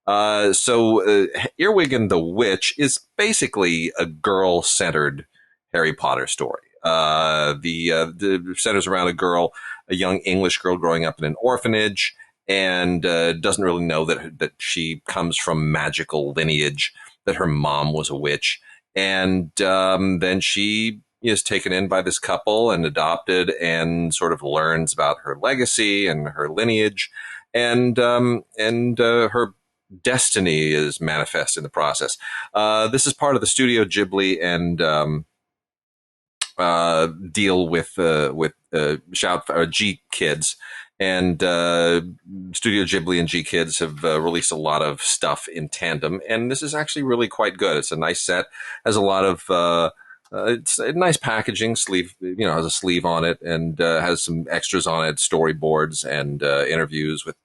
So Earwig and the Witch is basically a girl-centered Harry Potter story. The centers around a young English girl growing up in an orphanage, and doesn't really know that she comes from magical lineage, that her mom was a witch, and then she is taken in by this couple and adopted, and sort of learns about her legacy and her lineage, and her destiny is manifest in the process. This is part of the Studio Ghibli and deal with G Kids, and Studio Ghibli and G Kids have released a lot of stuff in tandem, and this is actually really quite good. It's a nice set, has a lot of it's a nice packaging, sleeve, has a sleeve on it, and has some extras on it, storyboards and interviews with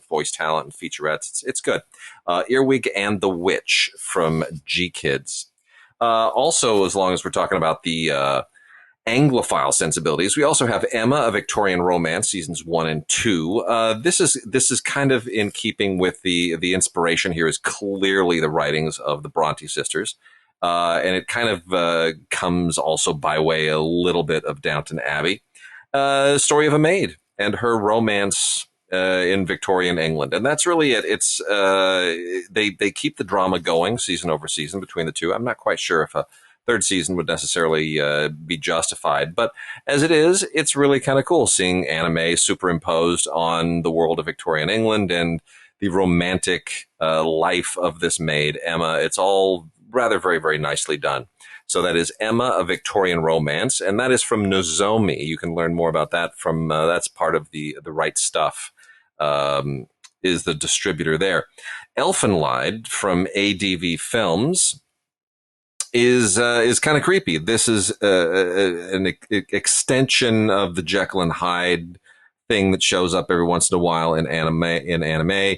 voice talent and featurettes. It's good. Earwig and the Witch from G Kids. Also, as long as we're talking about the Anglophile sensibilities, we also have Emma, a Victorian romance, seasons 1 and 2. This is kind of in keeping with the inspiration here is clearly the writings of the Bronte sisters. And it kind of comes also by way a little bit of Downton Abbey. Story of a maid and her romance in Victorian England. And that's really it. It's they keep the drama going season over season between the two. I'm not quite sure if a 3rd season would necessarily be justified. But as it is, it's really kind of cool seeing anime superimposed on the world of Victorian England and the romantic life of this maid, Emma. It's all rather very, very nicely done. So that is Emma, a Victorian romance, and that is from Nozomi. You can learn more about that from that's part of the Right Stuff is the distributor there. Elfen from ADV Films is kind of creepy. This is an extension of the Jekyll and Hyde thing that shows up every once in a while in anime.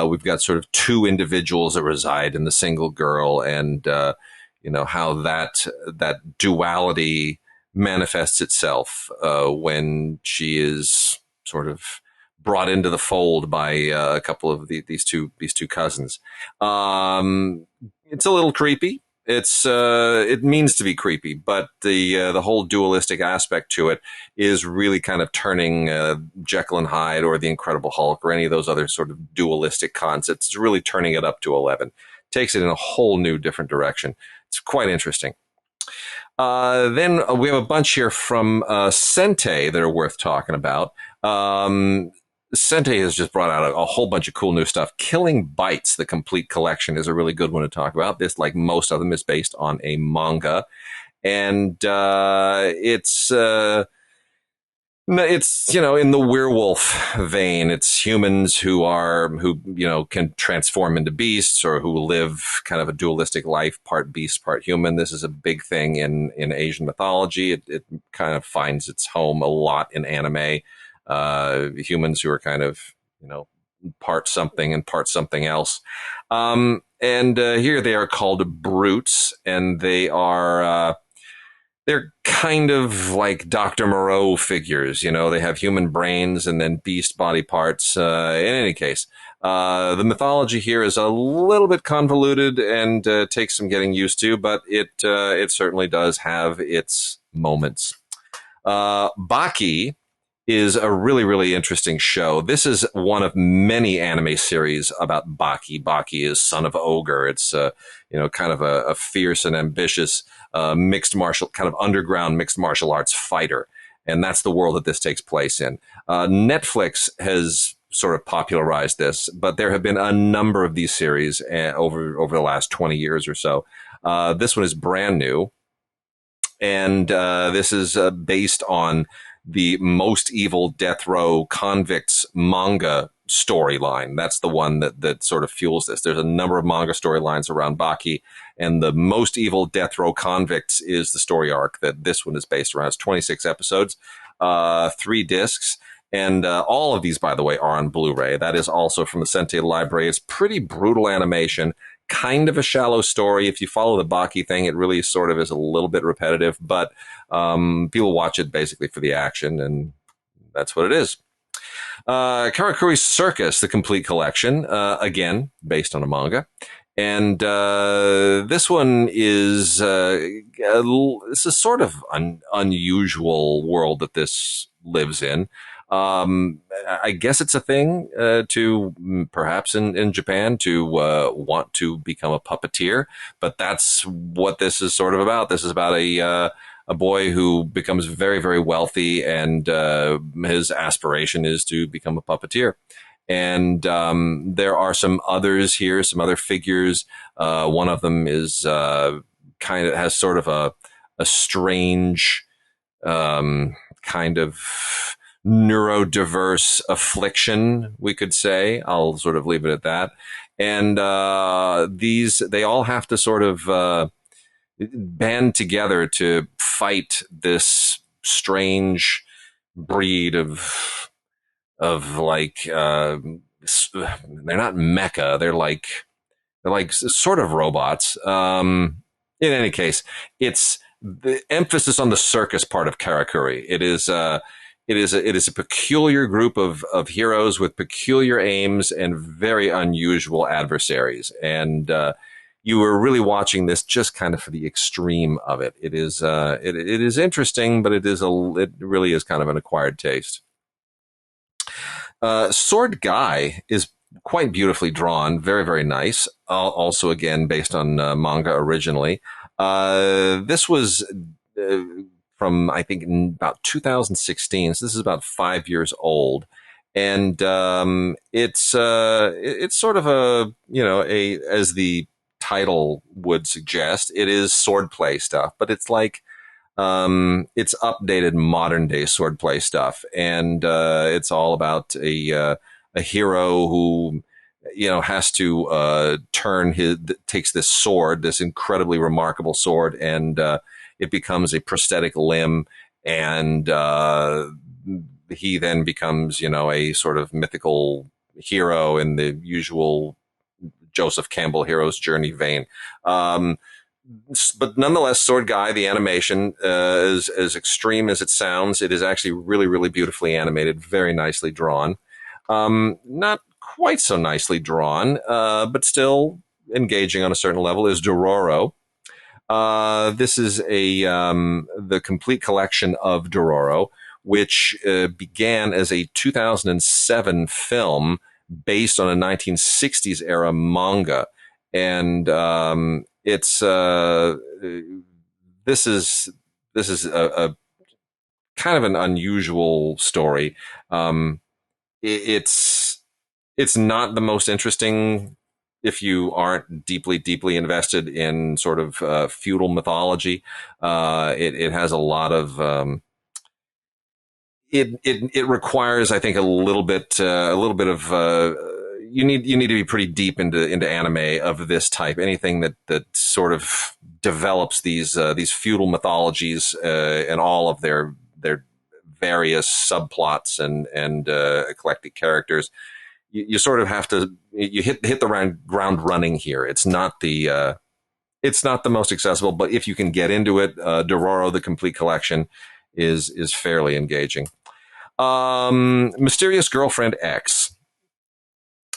We've got sort of two individuals that reside in the single girl, and how that duality manifests itself when she is sort of brought into the fold by a couple of these two cousins. It's a little creepy. It means to be creepy, but the whole dualistic aspect to it is really kind of turning Jekyll and Hyde or the Incredible Hulk or any of those other sort of dualistic concepts. It's really turning it up to 11. Takes it in a whole new different direction. It's quite interesting. Then we have a bunch here from Sente that are worth talking about. Sente has just brought out a whole bunch of cool new stuff. Killing Bites, the complete collection, is a really good one to talk about. This, like most of them, is based on a manga. And it's in the werewolf vein. It's humans who can transform into beasts or who live kind of a dualistic life, part beast, part human. This is a big thing in Asian mythology. It kind of finds its home a lot in anime. Humans who are kind of, part something and part something else. And here they are called brutes, and they're kind of like Dr. Moreau figures. They have human brains and then beast body parts. In any case, the mythology here is a little bit convoluted and takes some getting used to, but it certainly does have its moments. Baki is a really, really interesting show. This is one of many anime series about Baki. Baki is son of ogre. It's, kind of a fierce and ambitious underground mixed martial arts fighter. And that's the world that this takes place in. Netflix has sort of popularized this, but there have been a number of these series over the last 20 years or so. This one is brand new. And this is based on the Most Evil Death Row Convicts manga storyline. That's the one that sort of fuels this. There's a number of manga storylines around Baki, and the Most Evil Death Row Convicts is the story arc that this one is based around. It's 26 episodes, 3 discs, and all of these, by the way, are on Blu-ray. That is also from the Sente Library. It's pretty brutal animation. Kind of a shallow story. If you follow the Baki thing, it really sort of is a little bit repetitive, but people watch it basically for the action, and that's what it is. Karakuri Circus, the complete collection, again, based on a manga. And this one is this is sort of an unusual world that this lives in. I guess it's a thing to perhaps in Japan to want to become a puppeteer, but that's what this is sort of about. This is about a boy who becomes very, very wealthy, and his aspiration is to become a puppeteer. And there are some others here, some other figures. One of them is kind of has sort of a strange kind of neurodiverse affliction, we could say. I'll sort of leave it at that. And they all have to sort of band together to fight this strange breed of like they're not mecha, they're like sort of robots. In any case, it's the emphasis on the circus part of Karakuri. It is a peculiar group of heroes with peculiar aims and very unusual adversaries. And you were really watching this just kind of for the extreme of it. It is interesting, but it really is kind of an acquired taste. Sword Guy is quite beautifully drawn, very, very nice. Also, again, based on manga originally. This was from, I think, about 2016. So this is about 5 years old. And it's sort of as the title would suggest, it is swordplay stuff, but it's like it's updated modern day swordplay stuff, and it's all about a a hero who, has to takes this sword, this incredibly remarkable sword, and it becomes a prosthetic limb, and he then becomes, a sort of mythical hero in the usual Joseph Campbell hero's journey vein. But nonetheless, Sword Guy, the animation, is as extreme as it sounds. It is actually really, really beautifully animated, very nicely drawn. Not quite so nicely drawn, but still engaging on a certain level, is Dororo. This is the complete collection of Dororo, which began as a 2007 film based on a 1960s era manga. And this is a kind of an unusual story. It's not the most interesting if you aren't deeply invested in sort of feudal mythology. It has a lot of it requires, I think, a little bit of you need to be pretty deep into anime of this type. Anything that sort of develops these feudal mythologies and all of their various subplots and eclectic characters. You sort of have to hit the ground running here. It's not the most accessible, but if you can get into it, Dororo, the complete collection, is fairly engaging. Mysterious Girlfriend X.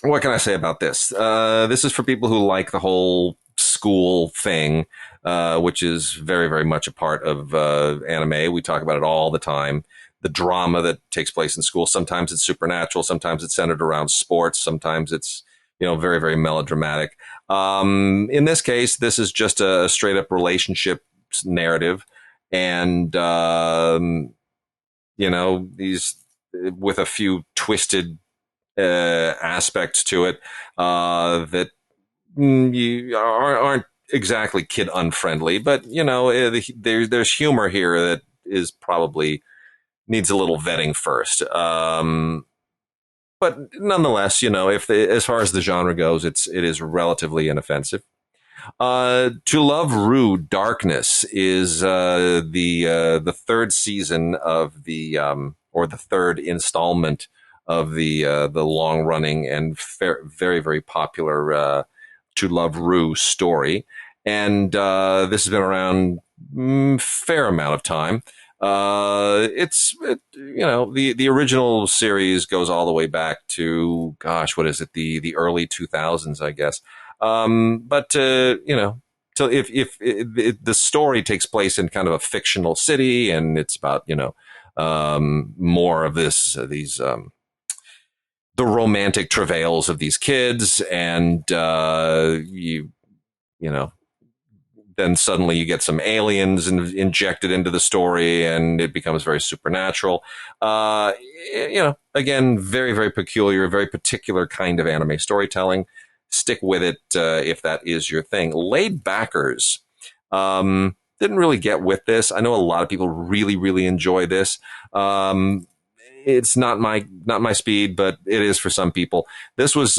What can I say about this? This is for people who like the whole school thing, which is very, very much a part of anime. We talk about it all the time. The drama that takes place in school. Sometimes it's supernatural. Sometimes it's centered around sports. Sometimes it's, very, very melodramatic. In this case, this is just a straight up relationship narrative. And, these, with a few twisted aspects to it that you aren't exactly kid unfriendly, but there's humor here that is probably needs a little vetting first. But nonetheless, as far as the genre goes, it is relatively inoffensive. To Love Ru Darkness is the third season of or the third installment of the long running and very, very popular To Love Ru story, and this has been around fair amount of time. The original series goes all the way back to, gosh, what is it? The early 2000s, I guess. So if the story takes place in kind of a fictional city, and it's about, more of these the romantic travails of these kids, and then suddenly you get some aliens injected into the story, and it becomes very supernatural. Again, very, very peculiar, very particular kind of anime storytelling. Stick with it if that is your thing. Laid Backers didn't really get with this. I know a lot of people really, really enjoy this. It's not my speed, but it is for some people. This is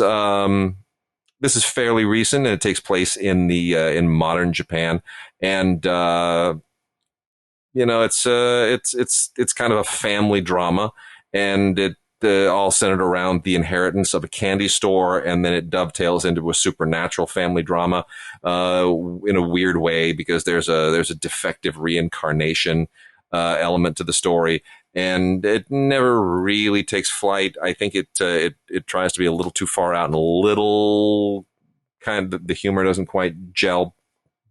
fairly recent, and it takes place in modern Japan, and it's kind of a family drama, and it all centered around the inheritance of a candy store, and then it dovetails into a supernatural family drama in a weird way, because there's a defective reincarnation element to the story. And it never really takes flight. I think it tries to be a little too far out, and a little kind of the humor doesn't quite gel.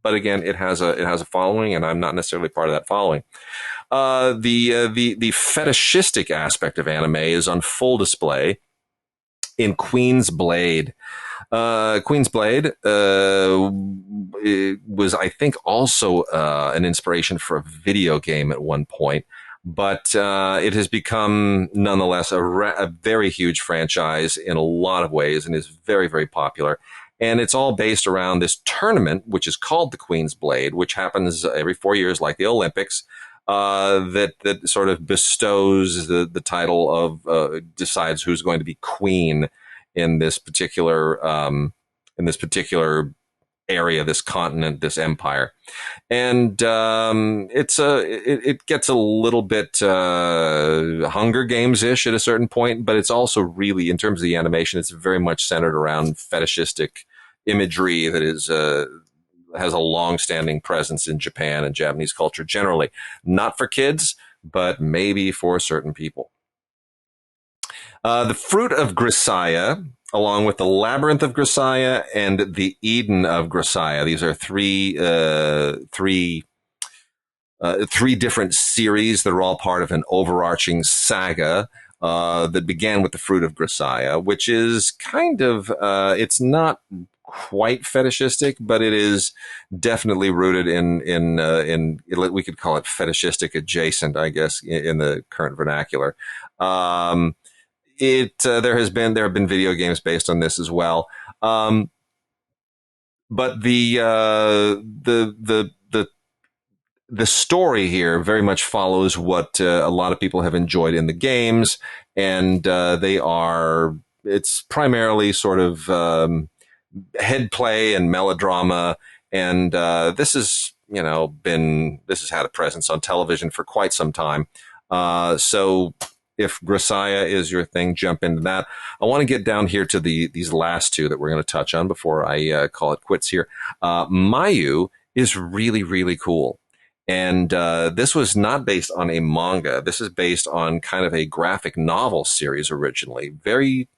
But again, it has a following, and I'm not necessarily part of that following. The fetishistic aspect of anime is on full display in Queen's Blade. Queen's Blade was, I think, also an inspiration for a video game at one point. But it has become, nonetheless, a very huge franchise in a lot of ways, and is very, very popular. And it's all based around this tournament, which is called the Queen's Blade, which happens every 4 years, like the Olympics. that sort of bestows the title of decides who's going to be queen in this particular area, this continent, this empire. And it gets a little bit Hunger Games-ish at a certain point, but it's also really, in terms of the animation, it's very much centered around fetishistic imagery that is has a long-standing presence in Japan and Japanese culture generally. Not for kids, but maybe for certain people. The Fruit of Grisaia, along with the Labyrinth of Grisaia and the Eden of Grisaia. These are three different series that are all part of an overarching saga that began with the Fruit of Grisaia, which is kind of, it's not quite fetishistic, but it is definitely rooted in we could call it fetishistic adjacent, I guess, in the current vernacular. There have been video games based on this as well. But the story here very much follows what a lot of people have enjoyed in the games, and it's primarily sort of head play and melodrama, and this has had a presence on television for quite some time. So if Grisaia is your thing, jump into that. I want to get down here to these last two that we're going to touch on before I call it quits here. Mayu is really, really cool. And this was not based on a manga. This is based on kind of a graphic novel series originally.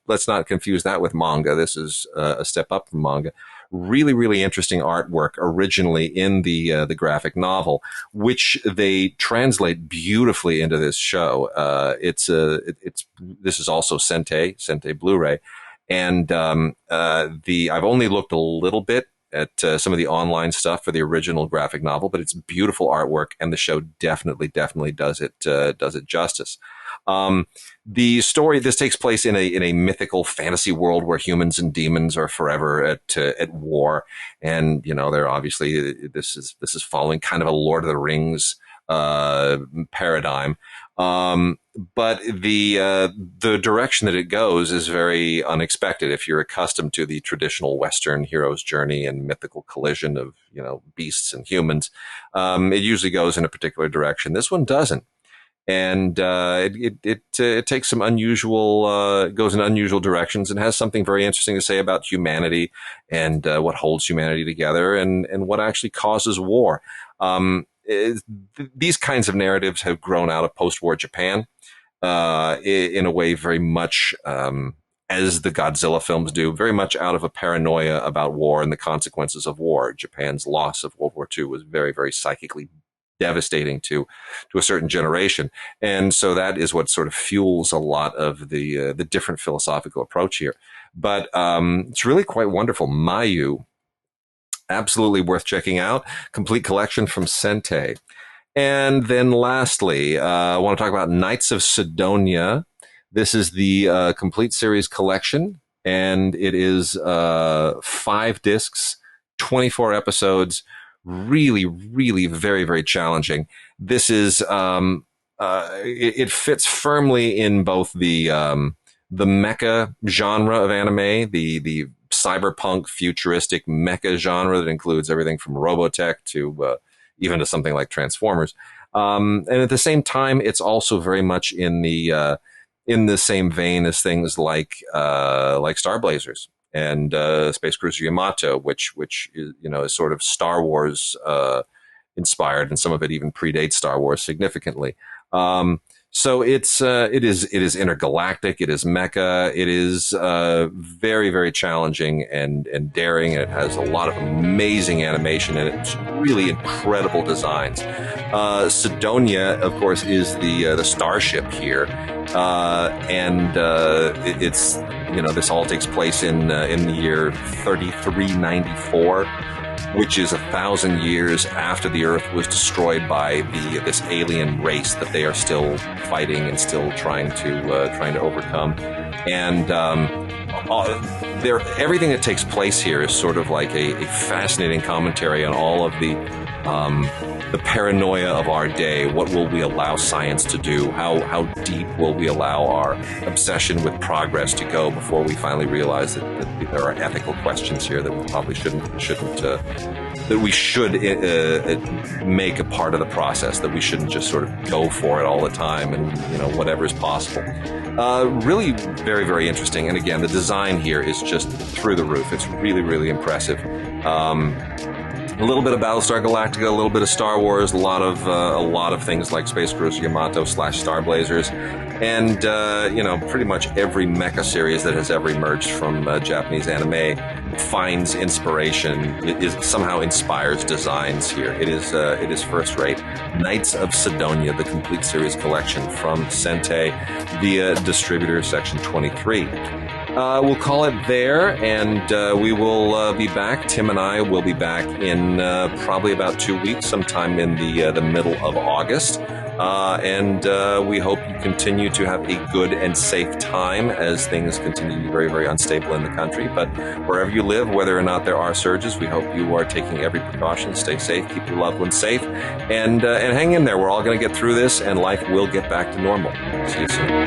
Let's not confuse that with manga. This is a step up from manga. Really, really interesting artwork originally in the graphic novel, which they translate beautifully into this show. This is also Sentai Blu-ray, and I've only looked a little bit at some of the online stuff for the original graphic novel, but it's beautiful artwork, and the show definitely does it justice. The story, this takes place in a mythical fantasy world where humans and demons are forever at war, and they're obviously this is following kind of a Lord of the Rings paradigm. But the direction that it goes is very unexpected. If you're accustomed to the traditional Western hero's journey and mythical collision of, beasts and humans, it usually goes in a particular direction. This one doesn't. And it takes some goes in unusual directions and has something very interesting to say about humanity and what holds humanity together and what actually causes war. These kinds of narratives have grown out of post-war Japan in a way very much as the Godzilla films do, very much out of a paranoia about war and the consequences of war. Japan's loss of World War II was very, very psychically devastating to a certain generation. And so that is what sort of fuels a lot of the different philosophical approach here. But it's really quite wonderful. Mayu, absolutely worth checking out. Complete collection from Sentai. And then lastly, I want to talk about Knights of Sidonia. This is the complete series collection, and it is 5 discs, 24 episodes, really, really very, very challenging. This is, it fits firmly in both the mecha genre of anime, the cyberpunk futuristic mecha genre that includes everything from Robotech to even to something like Transformers. And at the same time, it's also very much in the same vein as things like Star Blazers and Space Cruiser Yamato, which is sort of Star Wars inspired, and some of it even predates Star Wars significantly. So it is intergalactic. It is mecha. It is very, very challenging and daring. And it has a lot of amazing animation and it's really incredible designs. Sidonia, of course, is the starship here, and it's this all takes place in the year 3394. Which is 1,000 years after the Earth was destroyed by this alien race that they are still fighting and still trying to overcome. And everything that takes place here is sort of like a fascinating commentary on all of the the paranoia of our day. What will we allow science to do? How deep will we allow our obsession with progress to go before we finally realize that there are ethical questions here that we probably that we should make a part of the process, that we shouldn't just sort of go for it all the time and, whatever is possible. Really very, very interesting. And again, the design here is just through the roof. It's really, really impressive. A little bit of Battlestar Galactica, a little bit of Star Wars, a lot of things like Space Cruiser Yamato / Star Blazers, and pretty much every mecha series that has ever emerged from Japanese anime finds inspiration. It somehow inspires designs here. It is first rate. Knights of Sidonia, the complete series collection from Sentai via distributor section 23. We'll call it there, and we will be back. Tim and I will be back in probably about 2 weeks, sometime in the middle of August. And we hope you continue to have a good and safe time as things continue to be very, very unstable in the country. But wherever you live, whether or not there are surges, we hope you are taking every precaution. Stay safe, keep your loved ones safe, and hang in there. We're all going to get through this, and life will get back to normal. See you soon.